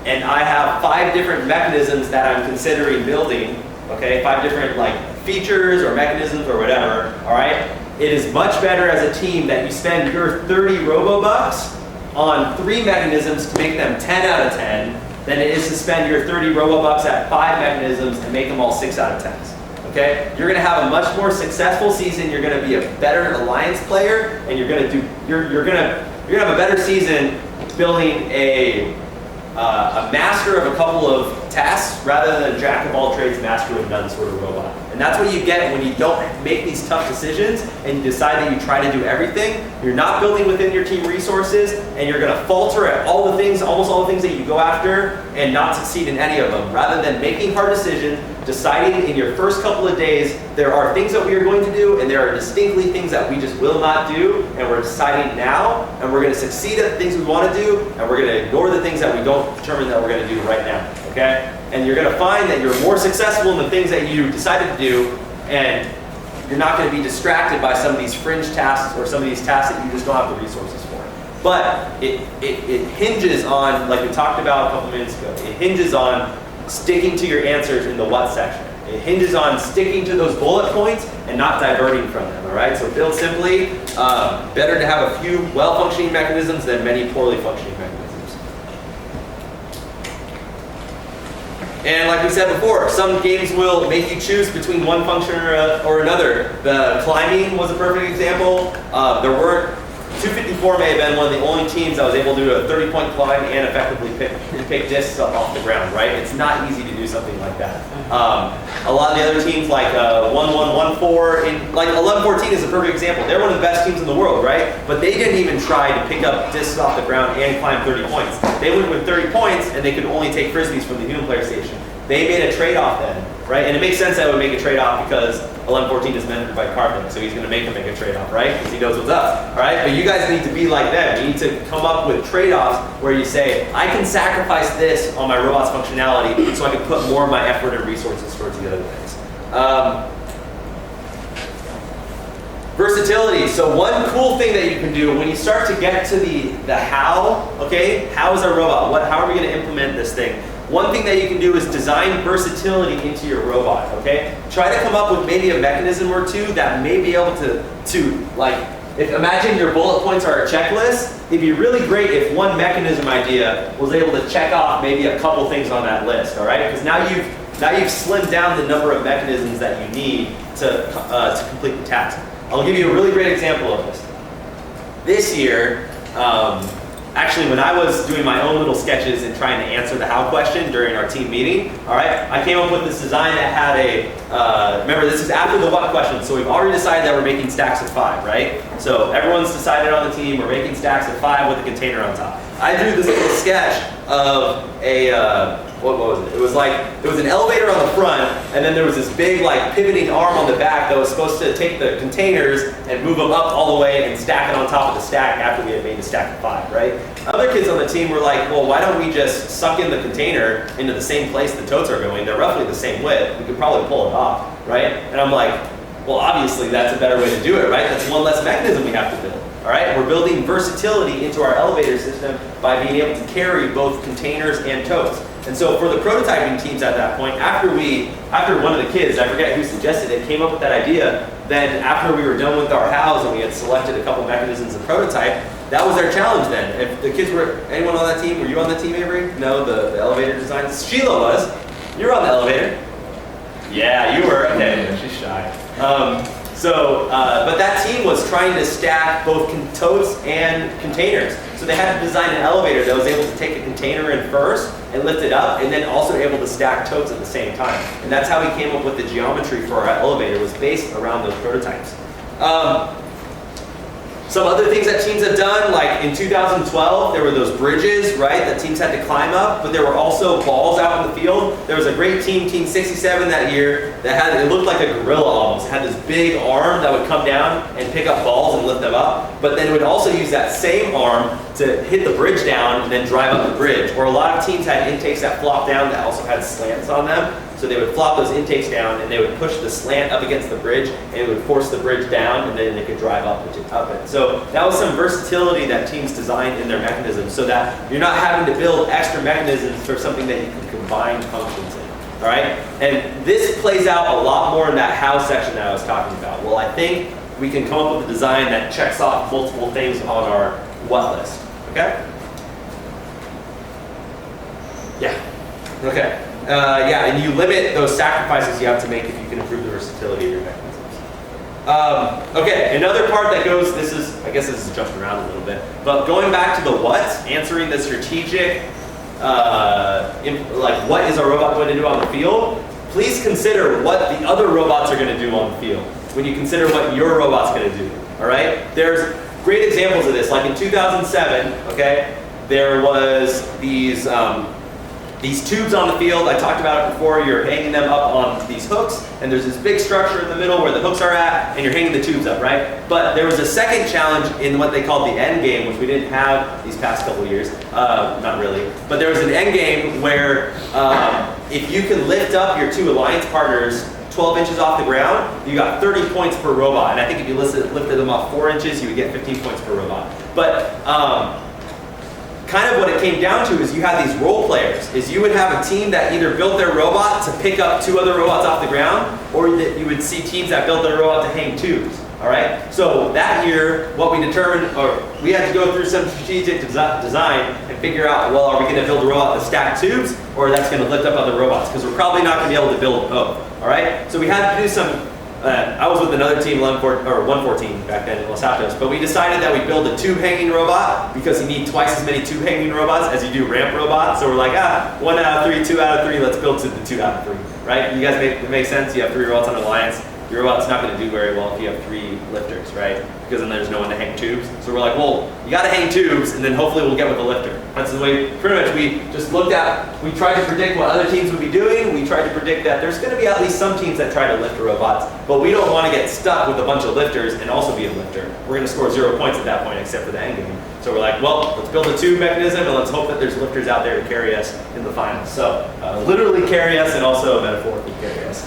And I have 5 different mechanisms that I'm considering building, okay? 5 different like features or mechanisms or whatever, all right? It is much better as a team that you spend your 30 robo-bucks on 3 mechanisms to make them 10 out of 10 than it is to spend your 30 robo-bucks at 5 mechanisms and make them all 6 out of 10s, okay? You're gonna have a much more successful season, you're gonna be a better alliance player, and you're gonna have a better season building a a master of a couple of tasks rather than a jack of all trades, master of none sort of robot. And that's what you get when you don't make these tough decisions and you decide that you try to do everything. You're not building within your team resources, and you're going to falter at all the things, almost all the things that you go after, and not succeed in any of them. Rather than making hard decisions, deciding in your first couple of days, there are things that we are going to do, and there are distinctly things that we just will not do, and we're deciding now, and we're going to succeed at the things we want to do, and we're going to ignore the things that we don't determine that we're going to do right now, okay? And you're going to find that you're more successful in the things that you decided to do, and you're not going to be distracted by some of these fringe tasks or some of these tasks that you just don't have the resources for. But it hinges on, like we talked about a couple minutes ago, it hinges on sticking to your answers in the what section. It hinges on sticking to those bullet points and not diverting from them, all right? So build simply, better to have a few well-functioning mechanisms than many poorly functioning mechanisms. And like we said before, some games will make you choose between one function or another. The climbing was a perfect example. There weren't 254 may have been one of the only teams that was able to do a 30-point climb and effectively pick discs up off the ground, right? It's not easy to do something like that. A lot of the other teams like 1114, like 1114 is a perfect example. They're one of the best teams in the world, right? But they didn't even try to pick up discs off the ground and climb 30 points. They went with 30 points and they could only take frisbees from the human player station. They made a trade-off then, right? And it makes sense that it would make a trade-off because 1114 is mentored by Cartman, so he's going to make a trade-off, right? Because he knows what's up, all right? But you guys need to be like them. You need to come up with trade-offs where you say, I can sacrifice this on my robot's functionality so I can put more of my effort and resources towards the other things. Versatility. So one cool thing that you can do when you start to get to the how, okay? How is our robot? How are we going to implement this thing? One thing that you can do is design versatility into your robot, okay? Try to come up with maybe a mechanism or two that may be able to like, imagine your bullet points are a checklist. It'd be really great if one mechanism idea was able to check off maybe a couple things on that list, all right? Because now you've slimmed down the number of mechanisms that you need to complete the task. I'll give you a really great example of this. This year, actually, when I was doing my own little sketches and trying to answer the how question during our team meeting, all right, I came up with this design that had remember this is after the what question, so we've already decided that we're making stacks of 5, right? So everyone's decided on the team, we're making stacks of 5 with a container on top. I drew this little sketch of what was it? It was an elevator on the front, and then there was this big like pivoting arm on the back that was supposed to take the containers and move them up all the way and stack it on top of the stack after we had made the stack of 5, right? Other kids on the team were like, well, why don't we just suck in the container into the same place the totes are going? They're roughly the same width. We could probably pull it off, right? And I'm like, well, obviously that's a better way to do it, right? That's one less mechanism we have to build. All right, we're building versatility into our elevator system by being able to carry both containers and totes. And so for the prototyping teams at that point, after one of the kids, I forget who suggested it, came up with that idea, then after we were done with our hows and we had selected a couple mechanisms of prototype, that was their challenge then. If the kids were, anyone on that team, were you on the team, Avery? No, the elevator design? Sheila was. You were on the elevator. Yeah, you were. Okay, she's shy. But that team was trying to stack both totes and containers. So they had to design an elevator that was able to take a container in first and lift it up, and then also able to stack totes at the same time. And that's how we came up with the geometry for our elevator, was based around those prototypes. Some other things that teams have done, like in 2012, there were those bridges, right, that teams had to climb up, but there were also balls out in the field. There was a great team, Team 67 that year, that it looked like a gorilla almost. It had this big arm that would come down and pick up balls and lift them up, but then it would also use that same arm to hit the bridge down and then drive up the bridge. Or a lot of teams had intakes that flopped down that also had slants on them. So they would flop those intakes down and they would push the slant up against the bridge and it would force the bridge down, and then they could drive up it. So that was some versatility that teams designed in their mechanisms so that you're not having to build extra mechanisms for something that you can combine functions in. All right? And this plays out a lot more in that how section that I was talking about. Well, I think we can come up with a design that checks off multiple things on our what list. Okay? Yeah. Okay. And you limit those sacrifices you have to make if you can improve the versatility of your mechanisms. Okay, another part that goes, I guess this is jumping around a little bit, but going back to the what, answering the strategic like what is our robot going to do on the field, please consider what the other robots are going to do on the field when you consider what your robot's going to do. All right? There's great examples of this. Like in 2007, okay, there was these tubes on the field. I talked about it before. You're hanging them up on these hooks, and there's this big structure in the middle where the hooks are at, and you're hanging the tubes up, right? But there was a second challenge in what they called the end game, which we didn't have these past couple years. Not really. But there was an end game where if you can lift up your two alliance partners 12 inches off the ground, you got 30 points per robot. And I think if you lifted them off 4 inches, you would get 15 points per robot. But kind of what it came down to is you had these role players. Is you would have a team that either built their robot to pick up 2 other robots off the ground, or that you would see teams that built their robot to hang tubes. All right. So that year, what we determined, or we had to go through some strategic design and figure out, well, are we going to build a robot to stack tubes, or that's going to lift up other robots? Because we're probably not going to be able to build both. All right. So we had to do some. I was with another team, 114 back then in Los Altos, but we decided that we'd build a tube hanging robot because you need twice as many tube hanging robots as you do ramp robots. So we're like, 1 out of 3, 2 out of 3, let's build to the 2 out of 3, right? You guys it makes sense? You have 3 robots on Alliance. Your robot's not going to do very well if you have 3 lifters, right? Because then there's no one to hang tubes. So we're like, well, you got to hang tubes, and then hopefully we'll get with a lifter. That's the way, pretty much, we just looked at, we tried to predict what other teams would be doing. We tried to predict that there's going to be at least some teams that try to lift robots, but we don't want to get stuck with a bunch of lifters and also be a lifter. We're going to score 0 points at that point, except for the end game. So we're like, well, let's build a tube mechanism, and let's hope that there's lifters out there to carry us in the finals. So literally carry us, and also metaphorically carry us.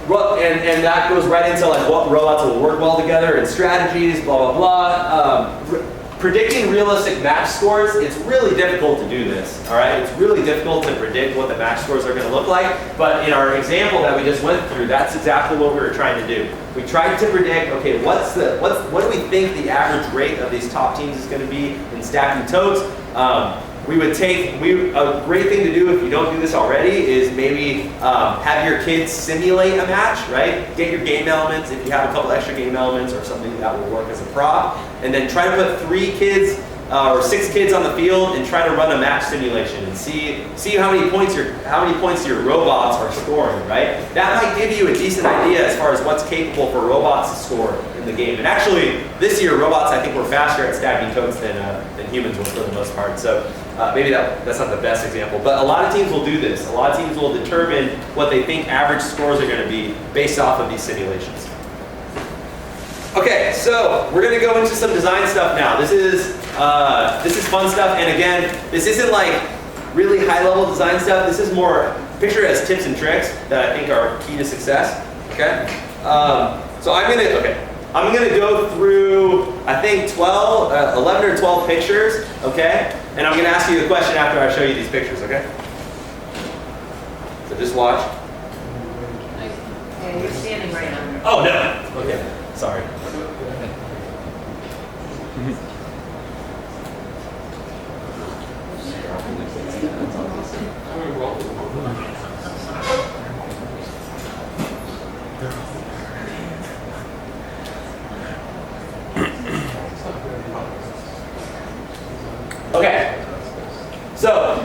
Well, and that goes right into like what robots will work well together and strategies, blah, blah, blah. Predicting realistic match scores, it's really difficult to do this, all right? It's really difficult to predict what the match scores are going to look like, but in our example that we just went through, that's exactly what we were trying to do. We tried to predict, okay, what do we think the average rate of these top teams is going to be in stacking totes? A great thing to do if you don't do this already is maybe have your kids simulate a match, right? Get your game elements, if you have a couple extra game elements or something that will work as a prop, and then try to put 3 kids or 6 kids on the field and try to run a match simulation and see how many points your robots are scoring, right? That might give you a decent idea as far as what's capable for robots to score in the game. And actually, this year robots I think were faster at stacking totes than humans were for the most part. So maybe that's not the best example, but a lot of teams will do this. A lot of teams will determine what they think average scores are going to be based off of these simulations. Okay, so we're going to go into some design stuff now. This is fun stuff, and again, this isn't like really high-level design stuff. This is more, picture it as tips and tricks that I think are key to success. Okay, so I'm gonna go through I think 11 or 12 pictures. Okay, and I'm gonna ask you the question after I show you these pictures. Okay, so just watch. Yeah, you're standing right on. Oh no. Okay, sorry. Okay, so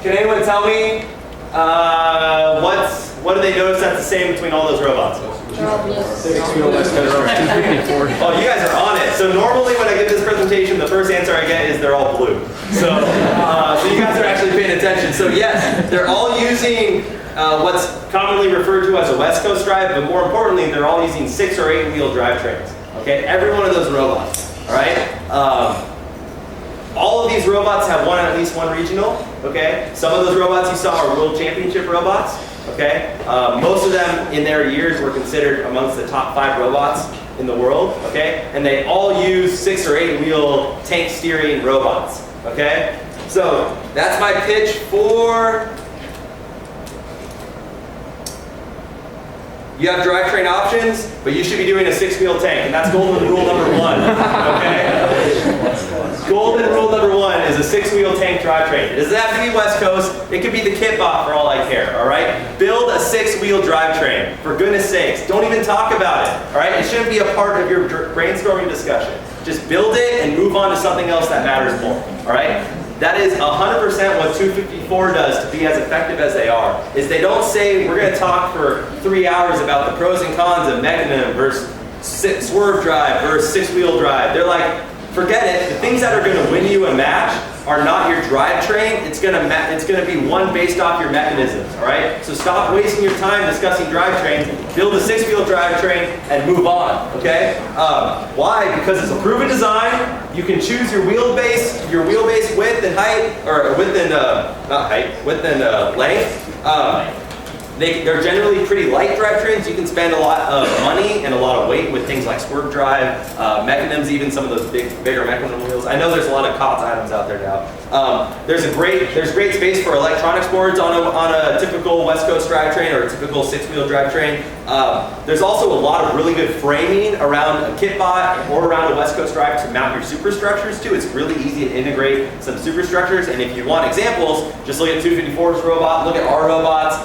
can anyone tell me what do they notice that's the same between all those robots? They're all blue. Oh, you guys are on it. So normally when I give this presentation, the first answer I get is they're all blue. So, so you guys are actually paying attention. So yes, they're all using what's commonly referred to as a West Coast drive, but more importantly, they're all using 6 or 8 wheel drivetrains. Okay, every one of those robots. All right. All of these robots have at least one regional. Okay, some of those robots you saw are World Championship robots. Okay, most of them in their years were considered amongst the top 5 robots in the world. Okay, and they all use 6 or 8 wheel tank steering robots. Okay, so that's my pitch for. You have drivetrain options, but you should be doing a 6-wheel tank, and that's golden rule number 1. Okay? Golden rule number 1 is a 6-wheel tank drivetrain. It doesn't have to be West Coast. It could be the kit bot for all I care. All right? Build a 6-wheel drivetrain. For goodness sakes, don't even talk about it. All right? It shouldn't be a part of your brainstorming discussion. Just build it and move on to something else that matters more. All right? That is 100% what 254 does to be as effective as they are. Is they don't say, we're going to talk for 3 hours about the pros and cons of mechanism versus swerve drive versus six-wheel drive. They're like, forget it. The things that are going to win you a match are not your drivetrain. It's going to be one based off your mechanisms. All right. So stop wasting your time discussing drivetrains. Build a six-wheel drivetrain and move on. Okay. Why? Because it's a proven design. You can choose your wheelbase width and height, or width and not height, width and length. They're generally pretty light drivetrains. You can spend a lot of money and a lot of weight with things like swerve drive, mechanisms, even some of those bigger mechanism wheels. I know there's a lot of COTS items out there now. There's great space for electronics boards on a typical West Coast drivetrain or a typical six-wheel drivetrain. There's also a lot of really good framing around a kit bot or around a West Coast drive to mount your superstructures too. It's really easy to integrate some superstructures, and if you want examples, just look at 254's robot, look at our robots,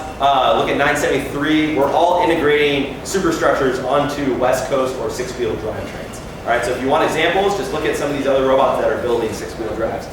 look at 973. We're all integrating superstructures onto West Coast or six-wheel drivetrains. All right, so if you want examples, just look at some of these other robots that are building six-wheel drives.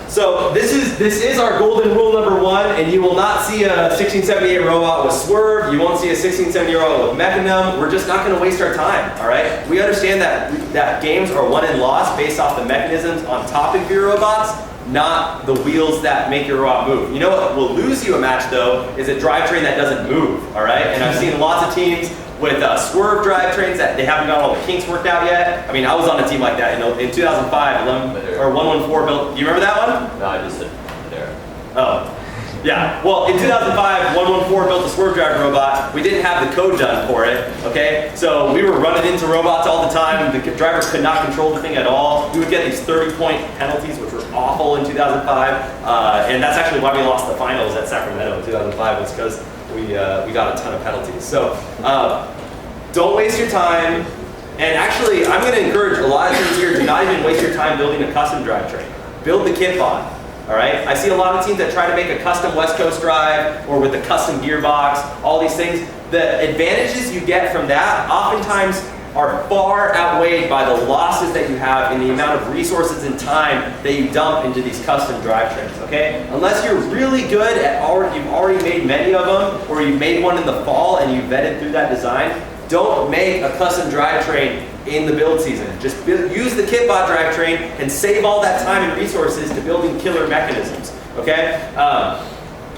So this is our golden rule number one, and you will not see a 1678 robot with swerve. You won't see a 1670 robot with mechanism. We're just not going to waste our time. All right. We understand that games are won and lost based off the mechanisms on top of your robots, not the wheels that make your robot move. You know what will lose you a match though is a drivetrain that doesn't move. All right. And I've seen lots of teams with swerve drivetrains that they haven't got all the kinks worked out yet. I mean, I was on a team like that in 2005, 114 built. Do you remember that one? No, I just said there. Oh, yeah. Well, in 2005, 114 built a swerve drive robot. We didn't have the code done for it, okay? So we were running into robots all the time. The drivers could not control the thing at all. We would get these 30-point penalties, which were awful in 2005. And that's actually why we lost the finals at Sacramento in 2005, was because we got a ton of penalties. So don't waste your time. And actually, I'm going to encourage a lot of teams here, do not even waste your time building a custom drivetrain. Build the kit bot. All right. I see a lot of teams that try to make a custom West Coast drive or with a custom gearbox, all these things. The advantages you get from that oftentimes are far outweighed by the losses that you have in the amount of resources and time that you dump into these custom drivetrains, okay? Unless you're really good at you've already made many of them, or you've made one in the fall and you vetted through that design, don't make a custom drivetrain in the build season. Just use the kitbot drivetrain and save all that time and resources to building killer mechanisms, okay?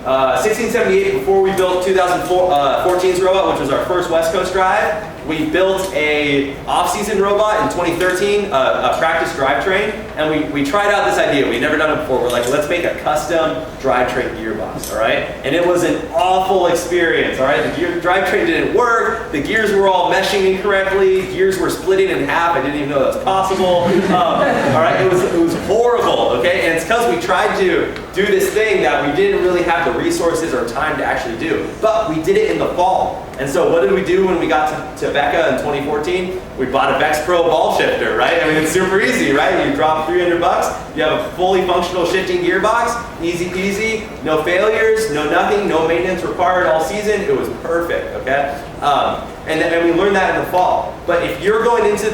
1678, before we built 2014's robot, which was our first West Coast drive, we built a off-season robot in 2013, a practice drivetrain, and we tried out this idea. We'd never done it before. We're like, let's make a custom drivetrain gearbox, all right? And it was an awful experience, all right? The drivetrain didn't work. The gears were all meshing incorrectly. Gears were splitting in half. I didn't even know that was possible. All right, it was horrible, okay? And it's because we tried to do this thing that we didn't really have the resources or time to actually do. But we did it in the fall. And so what did we do when we got to Becca in 2014? We bought a Vex Pro ball shifter, right? I mean, it's super easy, right? You drop $300, you have a fully functional shifting gearbox, easy peasy, no failures, no nothing, no maintenance required all season. It was perfect, okay? And we learned that in the fall. But if you're going into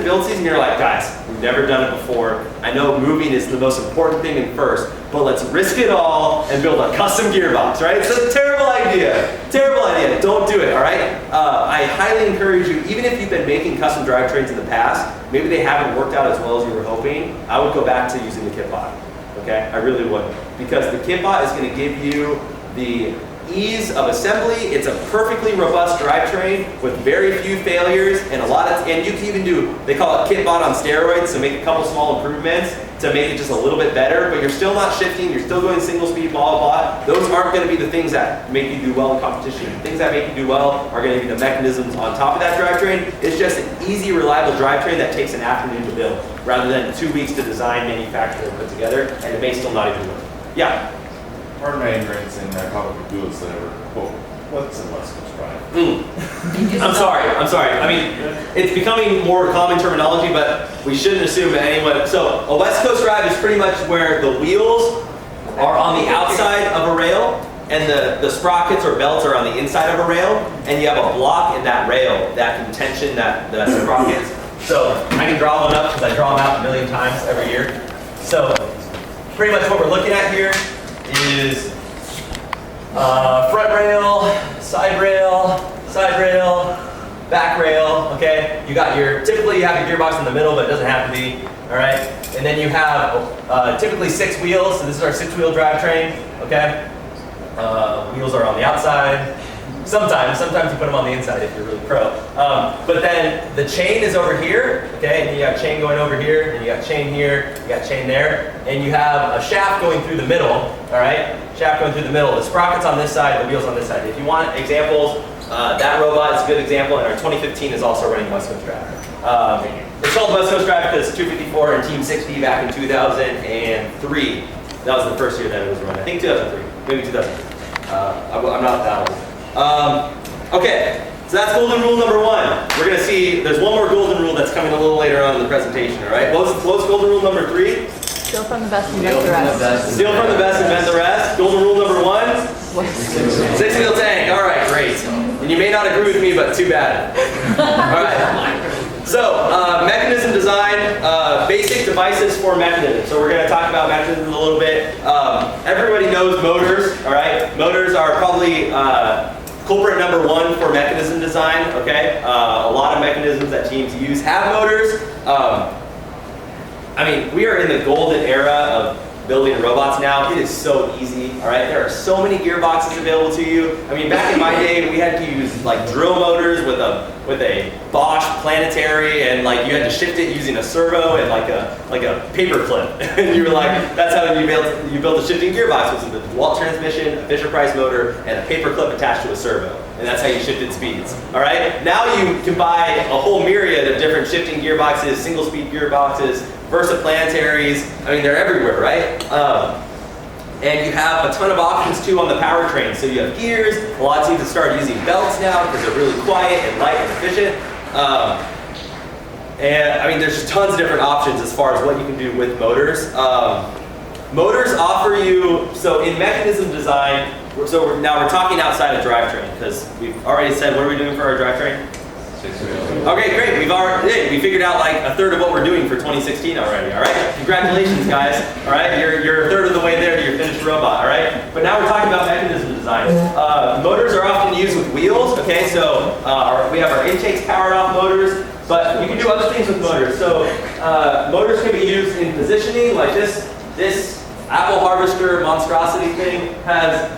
build season, you're like, guys, we've never done it before. I know moving is the most important thing in first, but let's risk it all and build a custom gearbox, right? It's a terrible idea. Terrible idea. Don't do it, all right? I highly encourage you, even if you've been making custom drivetrains in the past, maybe they haven't worked out as well as you were hoping, I would go back to using the kitbot, okay? I really would. Because the kitbot is going to give you the ease of assembly. It's a perfectly robust drivetrain with very few failures and and you can even do, they call it kitbot on steroids, so make a couple small improvements to make it just a little bit better, but you're still not shifting, you're still going single speed, blah, blah, blah. Those aren't going to be the things that make you do well in competition. The things that make you do well are going to be the mechanisms on top of that drivetrain. It's just an easy, reliable drivetrain that takes an afternoon to build, rather than 2 weeks to design, manufacture, and put together, and it may still not even work. Yeah? Pardon my ignorance in public goods that ever quote, what's a West Coast drive? I'm sorry. I mean, it's becoming more common terminology, but we shouldn't assume that anyone. So a West Coast drive is pretty much where the wheels are on the outside of a rail, and the sprockets or belts are on the inside of a rail, and you have a block in that rail that can tension the sprockets. So I can draw one up because I draw them out a million times every year. So pretty much what we're looking at here is front rail, side rail, back rail, okay? Typically you have your gearbox in the middle, but it doesn't have to be, all right? And then you have typically 6 wheels, so this is our 6-wheel drivetrain, okay? Wheels are on the outside. Sometimes you put them on the inside if you're really pro. But then the chain is over here, okay? And you got chain going over here, and you got chain here, you got chain there, and you have a shaft going through the middle, all right? Shaft going through the middle. The sprocket's on this side, the wheel's on this side. If you want examples, that robot is a good example, and our 2015 is also running West Coast Drive. It's called West Coast Drive because 254 and Team 60 back in 2003. That was the first year that it was running. I think 2003, maybe 2003. I'm not that old. Okay, so that's golden rule number 1. We're gonna see, there's one more golden rule that's coming a little later on in the presentation, all right? What's golden rule number 3? Steal from the best and invent the rest. Steal from the best, invent the rest. Golden rule number 1? 6-wheel tank, all right, great. And you may not agree with me, but too bad. All right. So, mechanism design, basic devices for mechanisms. So we're going to talk about mechanisms a little bit. Everybody knows motors, all right? Motors are probably culprit number 1 for mechanism design, okay? A lot of mechanisms that teams use have motors. I mean, we are in the golden era of building robots now. It is so easy, all right? There are so many gearboxes available to you. I mean, back in my day, we had to use like drill motors with a Bosch planetary, and like you had to shift it using a servo and like a paper clip. And you were like, that's how you built a shifting gearbox, was with a DeWalt transmission, a Fisher-Price motor, and a paper clip attached to a servo. And that's how you shifted speeds, all right? Now you can buy a whole myriad of different shifting gearboxes, single-speed gearboxes, versaplanetaries. I mean, they're everywhere, right? And you have a ton of options too on the powertrain. So you have gears. A lot of teams have started using belts now because they're really quiet and light and efficient. And I mean, there's just tons of different options as far as what you can do with motors. Motors offer you, so in mechanism design, now we're talking outside of drivetrain because we've already said, what are we doing for our drivetrain? Okay, great. We figured out like a third of what we're doing for 2016 already. All right, congratulations, guys. All right, you're a third of the way there to your finished robot. All right, but now we're talking about mechanism design. Motors are often used with wheels. Okay, so we have our intakes powered off motors, but you can do other things with motors. So motors can be used in positioning, like this apple harvester monstrosity thing has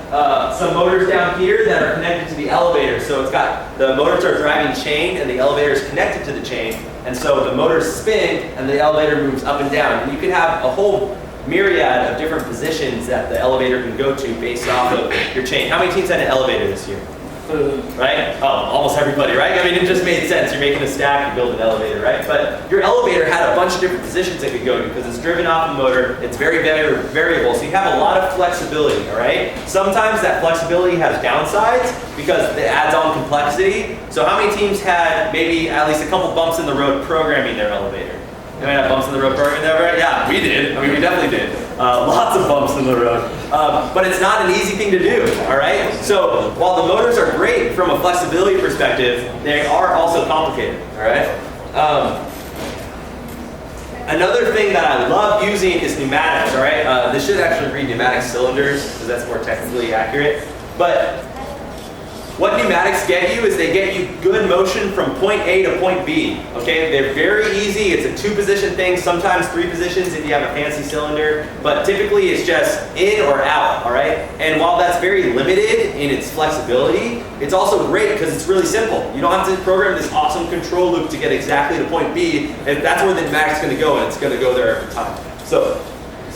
some motors down here that are connected to the elevator. So it's got, the motors are driving chain and the elevator is connected to the chain. And so the motors spin and the elevator moves up and down. And you can have a whole myriad of different positions that the elevator can go to based off of your chain. How many teams had an elevator this year? Right? Oh, almost everybody, right? I mean, it just made sense. You're making a stack, you build an elevator, right? But your elevator had a bunch of different positions it could go to because it's driven off a motor. It's very, very variable, so you have a lot of flexibility, all right? Sometimes that flexibility has downsides because it adds on complexity. So how many teams had maybe at least a couple bumps in the road programming their elevator? Anybody have bumps in the road programming their elevator? Yeah, we did. I mean, we definitely did. Lots of bumps in the road. But it's not an easy thing to do, all right? So while the motors are great from a flexibility perspective, they are also complicated, all right? Another thing that I love using is pneumatics, all right? This should actually read pneumatic cylinders because that's more technically accurate. But what pneumatics get you is they get you good motion from point A to point B, okay? They're very easy. It's a 2-position thing, sometimes 3 positions if you have a fancy cylinder, but typically it's just in or out, all right? And while that's very limited in its flexibility, it's also great because it's really simple. You don't have to program this awesome control loop to get exactly to point B, and that's where the pneumatic's gonna go, and it's gonna go there every time. So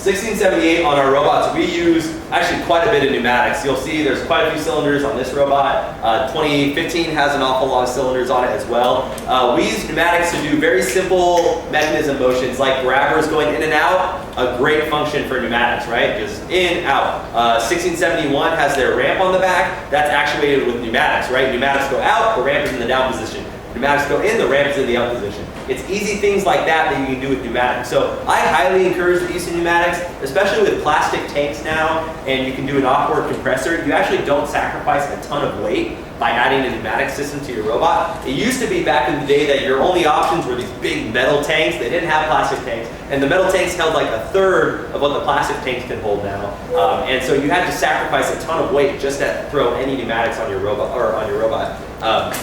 1678 on our robots, we use actually quite a bit of pneumatics. You'll see there's quite a few cylinders on this robot. 2015 has an awful lot of cylinders on it as well. We use pneumatics to do very simple mechanism motions like grabbers going in and out, a great function for pneumatics, right? Just in, out. 1671 has their ramp on the back. That's actuated with pneumatics, right? Pneumatics go out, the ramp is in the down position. Pneumatics go in, the ramp is in the up position. It's easy things like that that you can do with pneumatics. So I highly encourage the use of pneumatics, especially with plastic tanks now, and you can do an awkward compressor. You actually don't sacrifice a ton of weight by adding a pneumatic system to your robot. It used to be back in the day that your only options were these big metal tanks. They didn't have plastic tanks, and the metal tanks held like a third of what the plastic tanks can hold now. And so you had to sacrifice a ton of weight just to throw any pneumatics on your robot.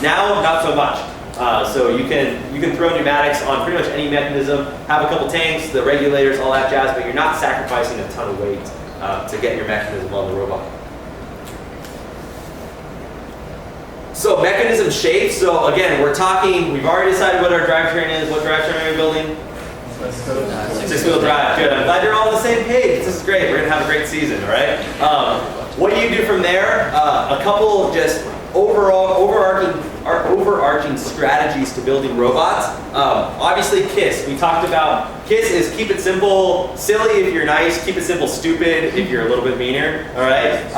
Now, not so much. So you can throw pneumatics on pretty much any mechanism, have a couple tanks, the regulators, all that jazz, but you're not sacrificing a ton of weight to get your mechanism on the robot. So mechanism shape, so again, we've already decided what our drivetrain is. What drivetrain are we building? Six-wheel drive, good. I'm glad you're all on the same page. This is great. We're gonna have a great season, all right? What do you do from there? A couple just overarching strategies to building robots. Obviously KISS, we talked about, KISS is keep it simple, silly if you're nice, keep it simple, stupid if you're a little bit meaner, all right?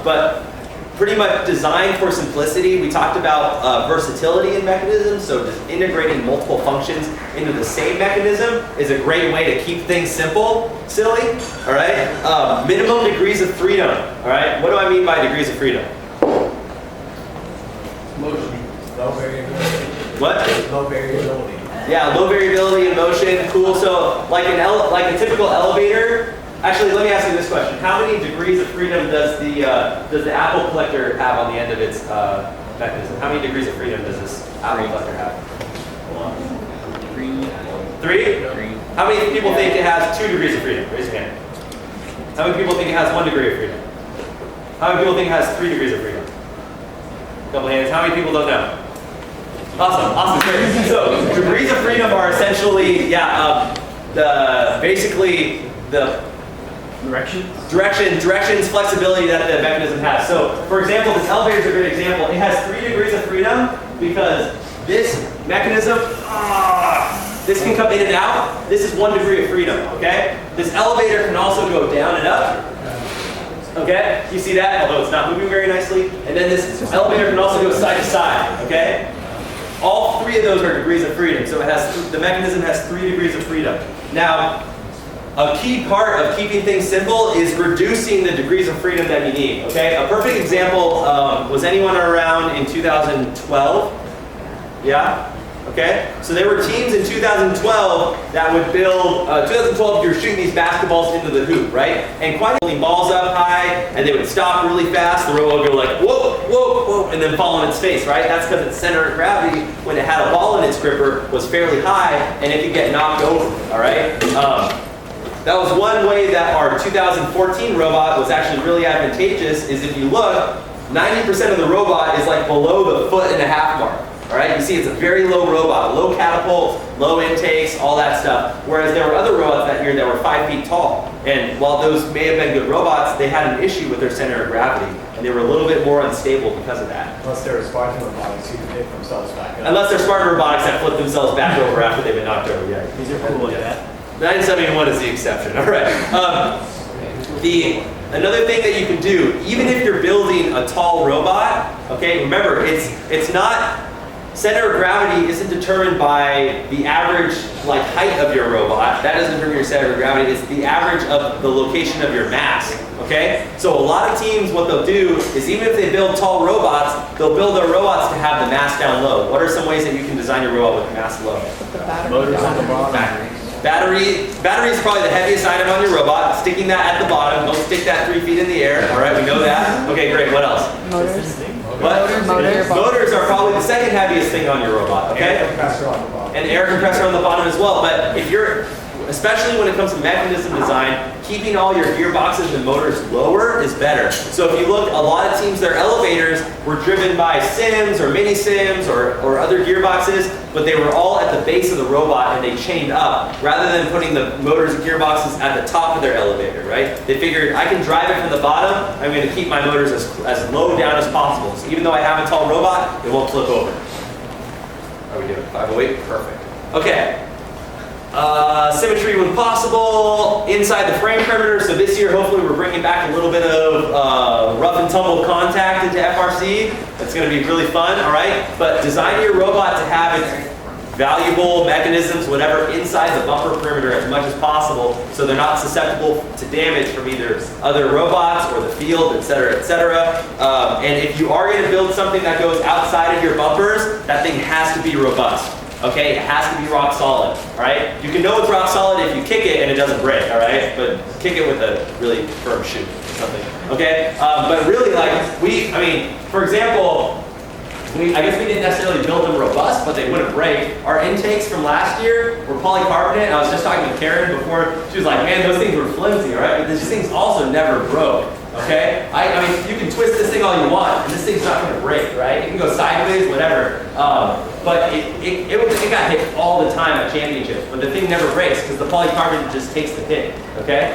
But pretty much designed for simplicity. We talked about versatility in mechanisms, so just integrating multiple functions into the same mechanism is a great way to keep things simple, silly, all right? Minimum degrees of freedom, all right? What do I mean by degrees of freedom? Motion. Low variability. What? Low variability. Yeah, low variability in motion, cool. So like a typical elevator. Actually, let me ask you this question: how many degrees of freedom does the apple collector have on the end of its mechanism? How many degrees of freedom does this apple collector have? 3? How many people think it has 2 degrees of freedom? Raise your hand. How many people think it has 1 degree of freedom? How many people think it has 3 degrees of freedom? Couple hands. How many people don't know? Awesome, great. So degrees of freedom are essentially, basically the directions, flexibility that the mechanism has. So for example, this elevator is a good example. It has 3 degrees of freedom because this mechanism, this can come in and out. This is 1 degree of freedom, okay? This elevator can also go down and up. Okay, you see that? Although it's not moving very nicely. And then this elevator can also go side to side, okay? All 3 of those are degrees of freedom. So the mechanism has 3 degrees of freedom. Now, a key part of keeping things simple is reducing the degrees of freedom that you need, okay? A perfect example, was anyone around in 2012? Yeah? Okay? So there were teams in 2012 that would build, 2012 you were shooting these basketballs into the hoop, right? And quite holding balls up high, and they would stop really fast. The robot would go like, whoa, whoa, whoa, and then fall on its face, right? That's because its center of gravity, when it had a ball in its gripper, was fairly high, and it could get knocked over, all right? That was one way that our 2014 robot was actually really advantageous, is if you look, 90% of the robot is like below the 1.5 foot mark. All right, you see it's a very low robot, low catapult, low intakes, all that stuff. Whereas there were other robots that year that were 5 feet tall. And while those may have been good robots, they had an issue with their center of gravity. And they were a little bit more unstable because of that. Unless they're Spartan robotics who can flip themselves back up. Unless they're Spartan robotics that flip themselves back over after they've been knocked over, yeah. These are cool like that. 971 is the exception, all right. Another thing that you can do, even if you're building a tall robot, okay, remember, it's not, center of gravity isn't determined by the average height of your robot. That doesn't determine your center of gravity. It's the average of the location of your mass. Okay? So a lot of teams, what they'll do is even if they build tall robots, they'll build their robots to have the mass down low. What are some ways that you can design your robot with mass low? Motors on the bottom. Battery is probably the heaviest item on your robot. Sticking that at the bottom. Don't stick that 3 feet in the air. All right, we know that. Okay, great. What else? Motors. What? Motors are probably the second heaviest thing on your robot. Okay. Air compressor on the bottom. And air compressor on the bottom as well. But if you're, especially when it comes to mechanism design, keeping all your gearboxes and motors lower is better. So if you look, a lot of teams, their elevators were driven by Sims or mini Sims or other gearboxes, but they were all at the base of the robot and they chained up rather than putting the motors and gearboxes at the top of their elevator, right? They figured, I can drive it from the bottom, I'm going to keep my motors as low down as possible. So even though I have a tall robot, it won't flip over. How are we doing? 508? Perfect. Okay. Symmetry when possible, inside the frame perimeter. So this year, hopefully, we're bringing back a little bit of rough and tumble contact into FRC. That's going to be really fun, all right? But design your robot to have its valuable mechanisms, whatever, inside the bumper perimeter as much as possible so they're not susceptible to damage from either other robots or the field, etc., etc. And if you are going to build something that goes outside of your bumpers, that thing has to be robust. Okay, it has to be rock solid, all right? You can know it's rock solid if you kick it and it doesn't break, all right? But kick it with a really firm shoe or something, okay? But really, like, for example, I guess we didn't necessarily build them robust, but they wouldn't break. Our intakes from last year were polycarbonate. I was just talking to Karen before. She was like, man, those things were flimsy, all right? But these things also never broke, okay? I mean, you can twist this thing all you want, and this thing's not going to break, right? It can go sideways, whatever. But it got hit all the time at championships, but the thing never breaks because the polycarbonate just takes the hit, okay?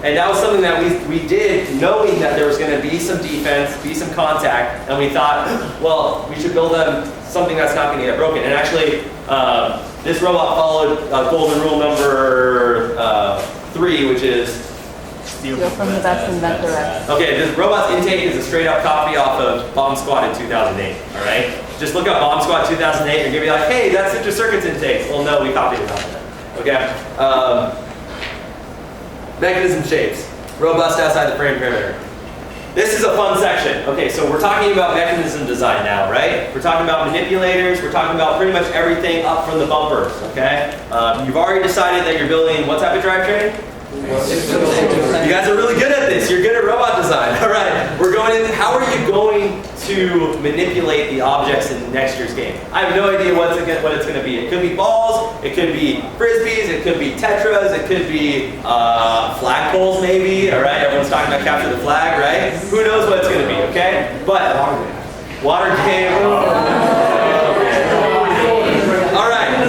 And that was something that we did knowing that there was going to be some defense, be some contact, and we thought, well, we should build them something that's not going to get broken. And actually, this robot followed golden rule number 3, which is Steal from the best inventor X. okay, this robot's intake is a straight up copy off of Bomb Squad in 2008, all right? Just look up Bomb Squad 2008, you're gonna be like, hey, that's Citrus Circuit's intake. Well, no, we copied it off of that, okay? Mechanism shapes, robust outside the frame perimeter. This is a fun section. Okay, so we're talking about mechanism design now, right? We're talking about manipulators, we're talking about pretty much everything up from the bumpers, okay? You've already decided that you're building what type of drivetrain? You guys are really good at this. You're good at robot design. All right, we're going in. How are you going to manipulate the objects in next year's game? I have no idea what it's going to be. It could be balls. It could be frisbees. It could be tetras. It could be flagpoles, maybe. All right, everyone's talking about capture the flag, right? Who knows what it's going to be? Okay, but water game. All right.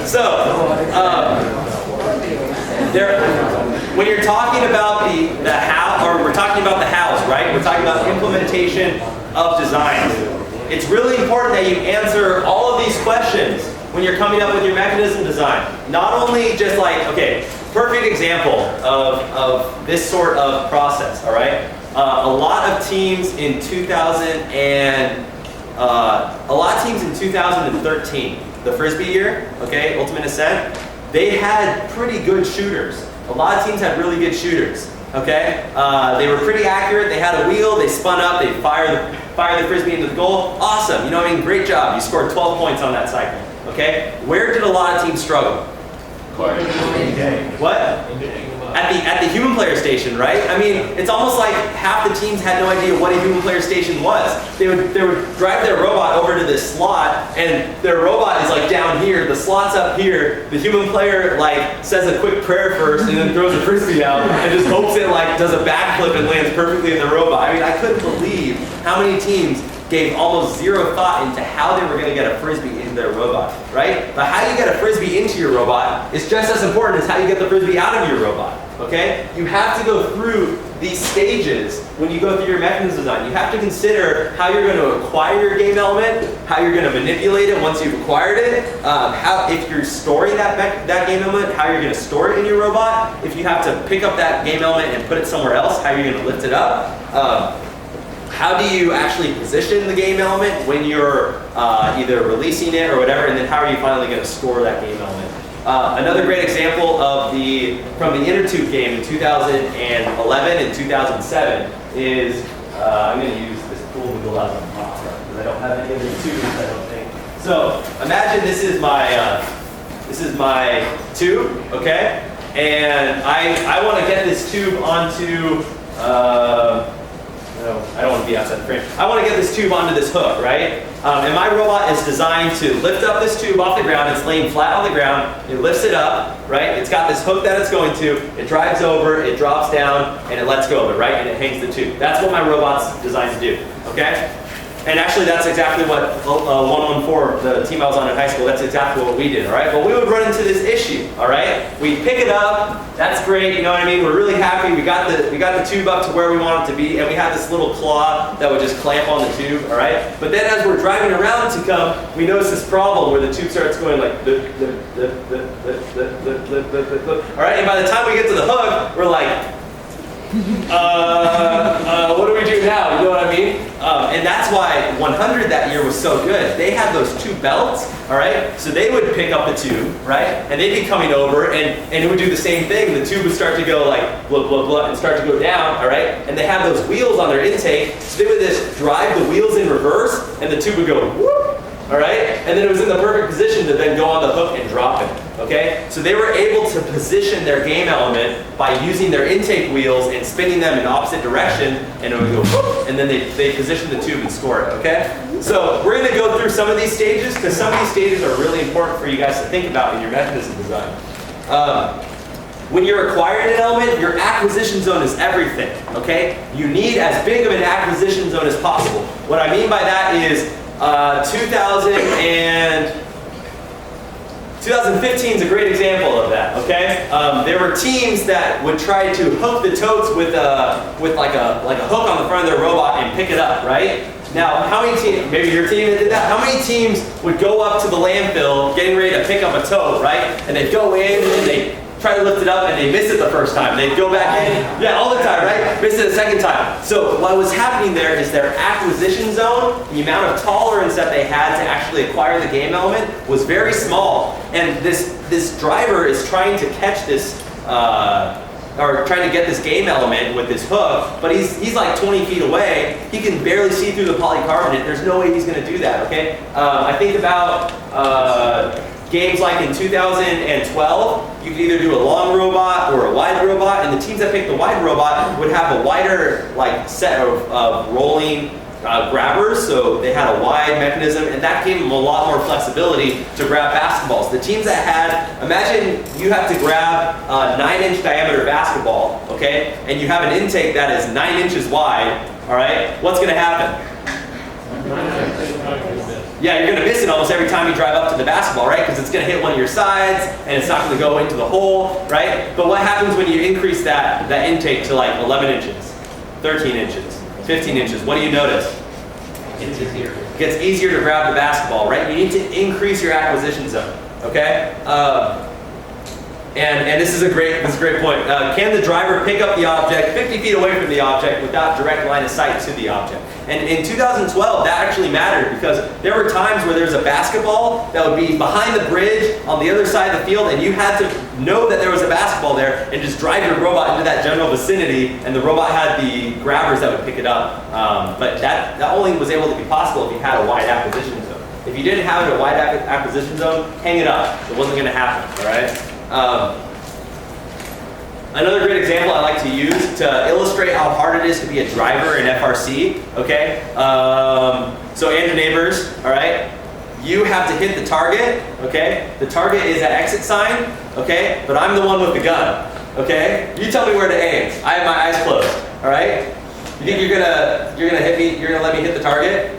So. When you're talking about the how, or we're talking about the hows, right? We're talking about implementation of designs. It's really important that you answer all of these questions when you're coming up with your mechanism design. Not only just like, okay, perfect example of this sort of process, all right? A lot of teams in 2013, the Frisbee year, okay, Ultimate Ascent, they had pretty good shooters. A lot of teams had really good shooters, okay? They were pretty accurate, they had a wheel, they spun up, they fire the Frisbee into the goal. Awesome, you know what I mean? Great job, you scored 12 points on that cycle, okay? Where did a lot of teams struggle? What? At the human player station, right? I mean, it's almost like half the teams had no idea what a human player station was. They would drive their robot over to this slot, and their robot is like down here, the slot's up here, the human player like says a quick prayer first and then throws a Frisbee out and just hopes it like does a backflip and lands perfectly in the robot. I mean, I couldn't believe how many teams gave almost zero thought into how they were going to get a Frisbee into their robot, right? But how you get a Frisbee into your robot is just as important as how you get the Frisbee out of your robot, okay? You have to go through these stages when you go through your mechanism design. You have to consider how you're going to acquire your game element, how you're going to manipulate it once you've acquired it, how if you're storing that game element, how you're going to store it in your robot, if you have to pick up that game element and put it somewhere else, how you're going to lift it up. How do you actually position the game element when you're either releasing it or whatever, and then how are you finally going to store that game element? Another great example from the inner tube game in 2011 and 2007 is, I'm going to use this pool noodle as a prop because I don't have any other tubes, I don't think. So imagine this is my tube, okay? And I want to get this tube onto, no, I don't want to be outside the frame. I want to get this tube onto this hook, right? And my robot is designed to lift up this tube off the ground. It's laying flat on the ground. It lifts it up, right? It's got this hook that it's going to. It drives over, it drops down, and it lets go of it, right? And it hangs the tube. That's what my robot's designed to do, okay? And actually, that's exactly what 114, the team I was on in high school, that's exactly what we did, all right? But we would run into this issue, all right? We pick it up, that's great, you know what I mean? We're really happy, we got the tube up to where we want it to be, and we had this little claw that would just clamp on the tube, all right? But then as we're driving around to come, we notice this problem where the tube starts going like, all right? And by the time we get to the hook, we're like, what do we do now? You know what I mean? And that's why 100 that year was so good. They had those two belts, all right? So they would pick up the tube, right? And they'd be coming over, and it would do the same thing. The tube would start to go like, blah, blah, blah, and start to go down, all right? And they had those wheels on their intake, so they would just drive the wheels in reverse, and the tube would go, whoop, all right? And then it was in the perfect position to then go on the hook and drop it, okay? So they were able to position their game element by using their intake wheels and spinning them in opposite direction, and it would go whoop, and then they position the tube and score it, okay? So we're gonna go through some of these stages, because some of these stages are really important for you guys to think about in your mechanism design. When you're acquiring an element, your acquisition zone is everything, okay? You need as big of an acquisition zone as possible. What I mean by that is 2015 is a great example of that, okay? There were teams that would try to hook the totes with like a hook on the front of their robot and pick it up, right? Now, how many teams, maybe your team that did that, how many teams would go up to the landfill getting ready to pick up a tote, right? And they'd go in and they try to lift it up and they miss it the first time. They'd go back in, yeah, all the time, right? Miss it a second time. So what was happening there is their acquisition zone, the amount of tolerance that they had to actually acquire the game element was very small. And this driver is trying to catch this, or trying to get this game element with this hook, but he's like 20 feet away. He can barely see through the polycarbonate. There's no way he's gonna do that, okay? I think about games like in 2012, you could either do a long robot or a wide robot, and the teams that picked the wide robot would have a wider like set of rolling grabbers, so they had a wide mechanism, and that gave them a lot more flexibility to grab basketballs. The teams that had, imagine you have to grab a 9-inch diameter basketball, okay, and you have an intake that is 9 inches wide, all right, what's gonna happen? Yeah, you're gonna miss it almost every time you drive up to the basketball, right? Because it's gonna hit one of your sides, and it's not gonna go into the hole, right? But what happens when you increase that intake to like 11 inches, 13 inches, 15 inches? What do you notice? It's easier. It gets easier to grab the basketball, right? You need to increase your acquisition zone, okay? And this is a great point. Can the driver pick up the object 50 feet away from the object without direct line of sight to the object? And in 2012, that actually mattered because there were times where there's a basketball that would be behind the bridge on the other side of the field, and you had to know that there was a basketball there and just drive your robot into that general vicinity, and the robot had the grabbers that would pick it up. But that only was able to be possible if you had a wide acquisition zone. If you didn't have a wide acquisition zone, hang it up. It wasn't going to happen, all right? Another great example I like to use to illustrate how hard it is to be a driver in FRC, okay? So Andrew Neighbors, all right? You have to hit the target, okay? The target is at exit sign, okay? But I'm the one with the gun, okay? You tell me where to aim. I have my eyes closed, all right? You think you're gonna hit me, you're gonna let me hit the target?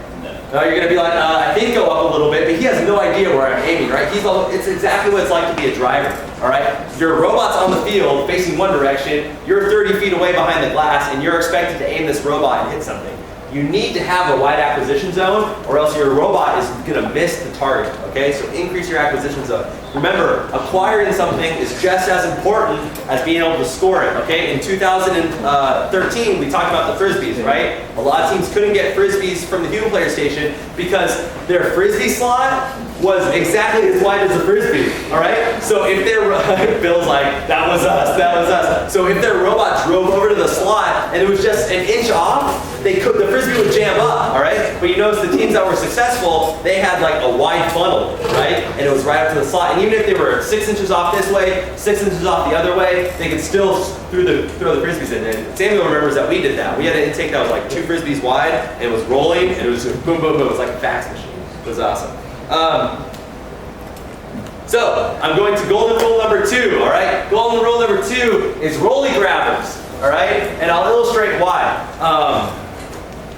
No, you're gonna be like, I think go up a little bit, but he has no idea where I'm aiming, right? It's exactly what it's like to be a driver, all right? Your robot's on the field facing one direction, you're 30 feet away behind the glass, and you're expected to aim this robot and hit something. You need to have a wide acquisition zone, or else your robot is gonna miss the target, okay? So increase your acquisition zone. Remember, acquiring something is just as important as being able to score it, okay? In 2013, we talked about the Frisbees, right? A lot of teams couldn't get Frisbees from the human player station because their Frisbee slot was exactly as wide as the Frisbee, all right? So if their, Bill's like, that was us. So if their robot drove over to the slot and it was just an inch off, the Frisbee would jam up, all right? But you notice the teams that were successful, they had like a wide funnel, right? And it was right up to the slot. And even if they were 6 inches off this way, 6 inches off the other way, they could still throw the Frisbees in. And Samuel remembers that we did that. We had an intake that was like 2 Frisbees wide, and it was rolling, and it was just boom, boom, boom. It was like a fax machine. It was awesome. So I'm going to golden rule number 2, all right? Golden rule number 2 is rolly grabbers, all right? And I'll illustrate why.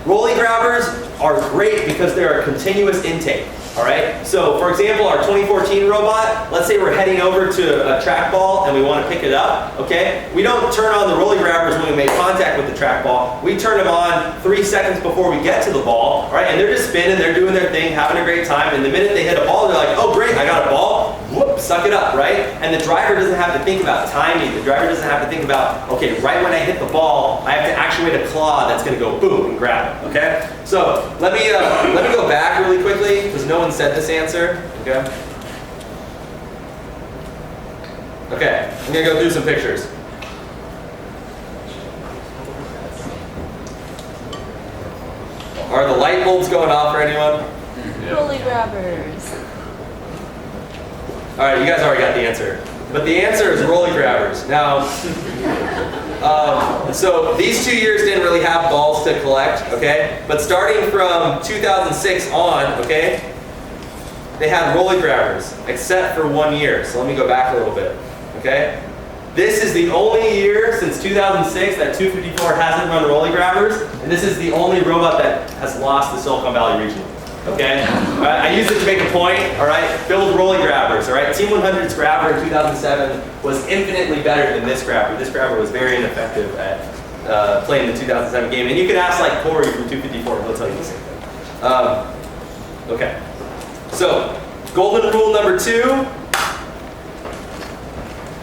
Rolly grabbers are great because they're a continuous intake, all right? So for example, our 2014 robot, let's say we're heading over to a trackball and we want to pick it up, okay? We don't turn on the rolly grabbers when we make contact with the trackball. We turn them on 3 seconds before we get to the ball, all right? And they're just spinning, they're doing their thing, having a great time, and the minute they hit a ball, they're like, oh great, I got a ball. Whoops, suck it up, right? And the driver doesn't have to think about timing. The driver doesn't have to think about, okay, right when I hit the ball, I have to actuate a claw that's going to go boom and grab it, okay? So let me go back really quickly because no one said this answer, okay? Okay, I'm going to go through some pictures. Are the light bulbs going off for anyone? Rolly grabbers. All right, you guys already got the answer. But the answer is rolly grabbers. Now, so these 2 years didn't really have balls to collect, okay? But starting from 2006 on, okay, they had rolly grabbers, except for 1 year. So let me go back a little bit, okay? This is the only year since 2006 that 254 hasn't run rolly grabbers, and this is the only robot that has lost the Silicon Valley region. Okay? I used it to make a point, all right? Build rolly grabbers, all right? Team 100's grabber in 2007 was infinitely better than this grabber. This grabber was very ineffective at playing the 2007 game. And you can ask like Corey from 254, he'll tell you the same thing. Okay. So, golden rule number 2,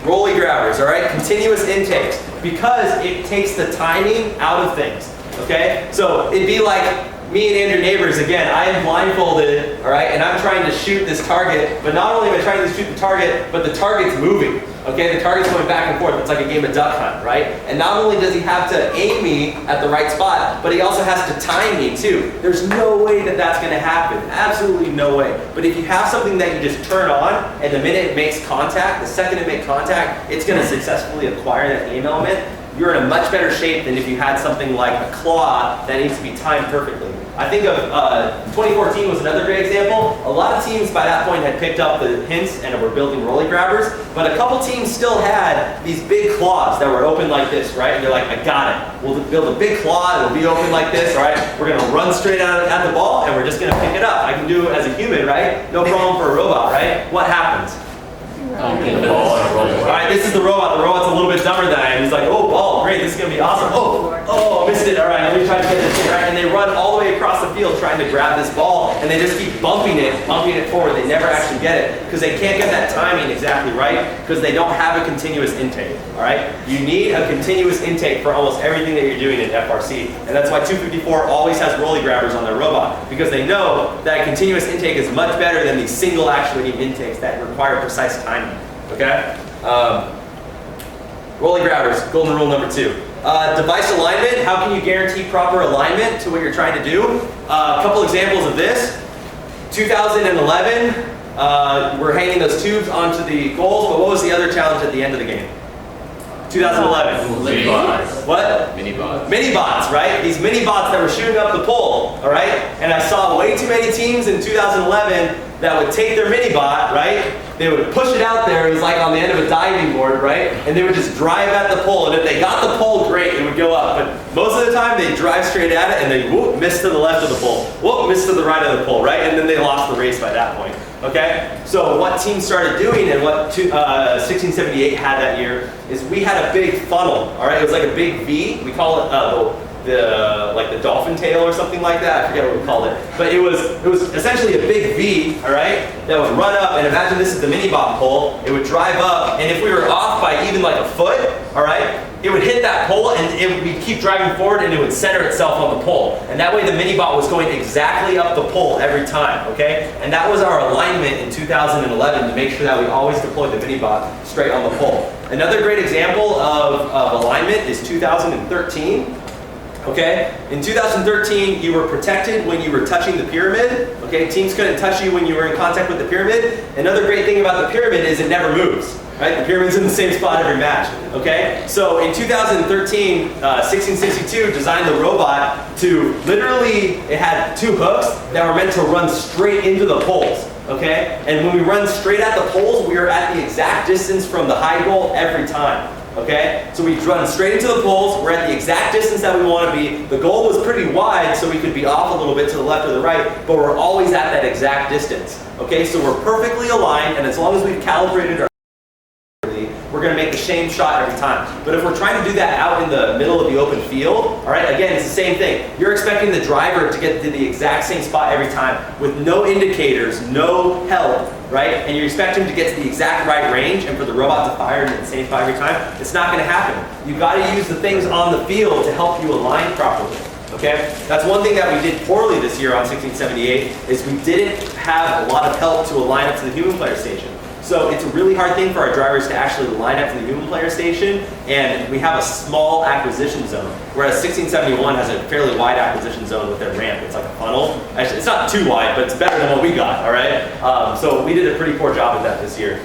rolly grabbers, all right? Continuous intakes, because it takes the timing out of things, okay? So it'd be like me and Andrew Neighbors, again, I am blindfolded, all right, and I'm trying to shoot this target, but not only am I trying to shoot the target, but the target's moving, okay? The target's going back and forth. It's like a game of duck hunt, right? And not only does he have to aim me at the right spot, but he also has to time me too. There's no way that that's going to happen. Absolutely no way. But if you have something that you just turn on, and the minute it makes contact, the second it makes contact, it's going to successfully acquire that aim element. You're in a much better shape than if you had something like a claw that needs to be timed perfectly. I think of 2014 was another great example. A lot of teams by that point had picked up the hints and were building rolly grabbers, but a couple teams still had these big claws that were open like this, right? And they're like, I got it. We'll build a big claw, it'll be open like this, all right? We're gonna run straight out at the ball and we're just gonna pick it up. I can do it as a human, right? No problem for a robot, right? What happens? All right, this is the robot. The robot's a little bit dumber than I am. He's like, oh, ball, great, this is gonna be awesome. Oh, missed it. All right, let me try to get this thing right. And they run all the way across the field trying to grab this ball, and they just keep bumping it forward. They never actually get it because they can't get that timing exactly right because they don't have a continuous intake. All right, you need a continuous intake for almost everything that you're doing in FRC, and that's why 254 always has rolly grabbers on their robot because they know that a continuous intake is much better than these single actuating intakes that require precise timing. Okay? Rolly grabbers, golden rule number 2. Device alignment, how can you guarantee proper alignment to what you're trying to do? A couple examples of this. 2011, we're hanging those tubes onto the goals, but what was the other challenge at the end of the game? 2011. Mini bots. What? Mini bots. Mini bots, right? These mini bots that were shooting up the pole, all right? And I saw way too many teams in 2011 that would take their mini bot, right? They would push it out there, it was like on the end of a diving board, right? And they would just drive at the pole, and if they got the pole, great, it would go up. But most of the time, they'd drive straight at it, and they whoop, miss to the left of the pole, whoop, miss to the right of the pole, right? And then they lost the race by that point, okay? So what teams started doing, and what 1678 had that year, is we had a big funnel, all right? It was like a big V, we call it like the dolphin tail or something like that. I forget what we called it. But it was essentially a big V, all right, that would run up, and imagine this is the mini bot pole. It would drive up, and if we were off by even like a foot, all right, it would hit that pole, and we'd keep driving forward, and it would center itself on the pole. And that way the mini bot was going exactly up the pole every time, okay? And that was our alignment in 2011 to make sure that we always deployed the mini bot straight on the pole. Another great example of alignment is 2013. Okay, in 2013, you were protected when you were touching the pyramid. Okay, teams couldn't touch you when you were in contact with the pyramid. Another great thing about the pyramid is it never moves. Right, the pyramid's in the same spot every match. Okay, so in 2013, 1662 designed the robot to literally, it had 2 hooks that were meant to run straight into the poles. Okay, and when we run straight at the poles, we are at the exact distance from the high goal every time. Okay, so we run straight into the poles, we're at the exact distance that we want to be. The goal was pretty wide, so we could be off a little bit to the left or the right, but we're always at that exact distance. Okay, so we're perfectly aligned, and as long as we've calibrated our we're we're going to make the same shot every time. But if we're trying to do that out in the middle of the open field, all right, again, it's the same thing. You're expecting the driver to get to the exact same spot every time with no indicators, no help, right? And you expect him to get to the exact right range and for the robot to fire in the same spot every time. It's not going to happen. You've got to use the things on the field to help you align properly. Okay? That's one thing that we did poorly this year on 1678 is we didn't have a lot of help to align up to the human player station. So it's a really hard thing for our drivers to actually line up to the human player station, and we have a small acquisition zone, whereas 1671 has a fairly wide acquisition zone with their ramp. It's like a funnel. Actually, it's not too wide, but it's better than what we got, all right? So we did a pretty poor job of that this year.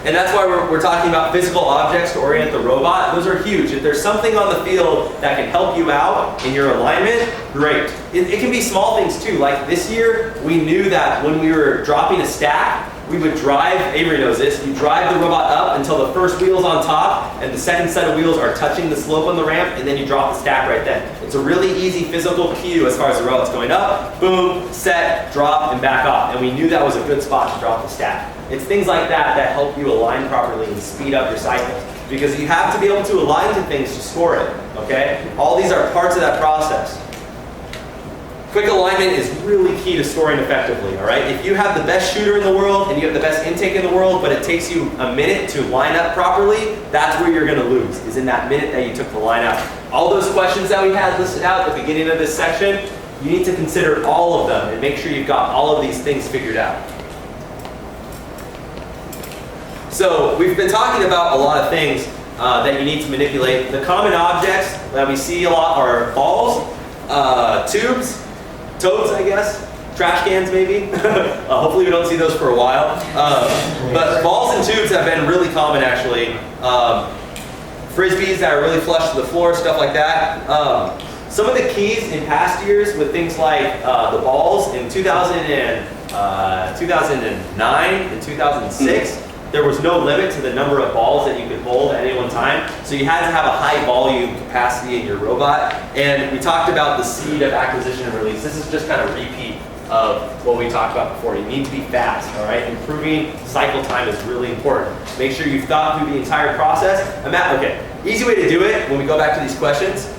And that's why we're talking about physical objects to orient the robot. Those are huge. If there's something on the field that can help you out in your alignment, great. It can be small things too. Like this year, we knew that when we were dropping a stack, we would drive, Avery knows this, you drive the robot up until the first wheel's on top and the second set of wheels are touching the slope on the ramp, and then you drop the stack right then. It's a really easy physical cue as far as the robot's going up, boom, set, drop, and back off. And we knew that was a good spot to drop the stack. It's things like that that help you align properly and speed up your cycle. Because you have to be able to align to things to score it, okay? All these are parts of that process. Quick alignment is really key to scoring effectively, all right? If you have the best shooter in the world and you have the best intake in the world, but it takes you a minute to line up properly, that's where you're gonna lose, is in that minute that you took to line up. All those questions that we had listed out at the beginning of this section, you need to consider all of them and make sure you've got all of these things figured out. So we've been talking about a lot of things that you need to manipulate. The common objects that we see a lot are balls, tubes, toads, I guess, trash cans maybe. Hopefully we don't see those for a while. But balls and tubes have been really common actually. Frisbees that are really flush to the floor, stuff like that. Some of the keys in past years with things like the balls in 2009 and 2006, there was no limit to the number of balls that you could hold at any one time. So you had to have a high volume capacity in your robot. And we talked about the speed of acquisition and release. This is just kind of repeat of what we talked about before. You need to be fast, all right? Improving cycle time is really important. Make sure you've thought through the entire process. Okay, easy way to do it when we go back to these questions.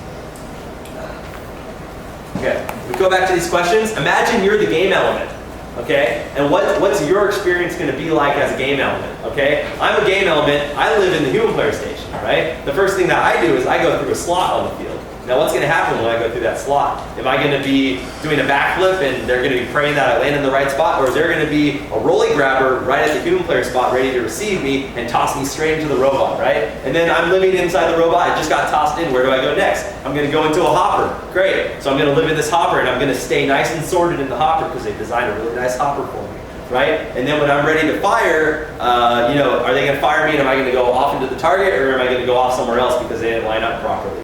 Okay, we go back to these questions. Imagine you're the game element. Okay, and what's your experience going to be like as a game element? Okay, I'm a game element. I live in the human player station, right? The first thing that I do is I go through a slot on the field. Now, what's going to happen when I go through that slot? Am I going to be doing a backflip and they're going to be praying that I land in the right spot, or is there going to be a rolly grabber right at the human player spot ready to receive me and toss me straight into the robot, right? And then I'm living inside the robot. I just got tossed in. Where do I go next? I'm going to go into a hopper. Great. So I'm going to live in this hopper and I'm going to stay nice and sorted in the hopper because they designed a really nice hopper for me. Right? And then when I'm ready to fire, are they going to fire me and am I going to go off into the target, or am I going to go off somewhere else because they didn't line up properly?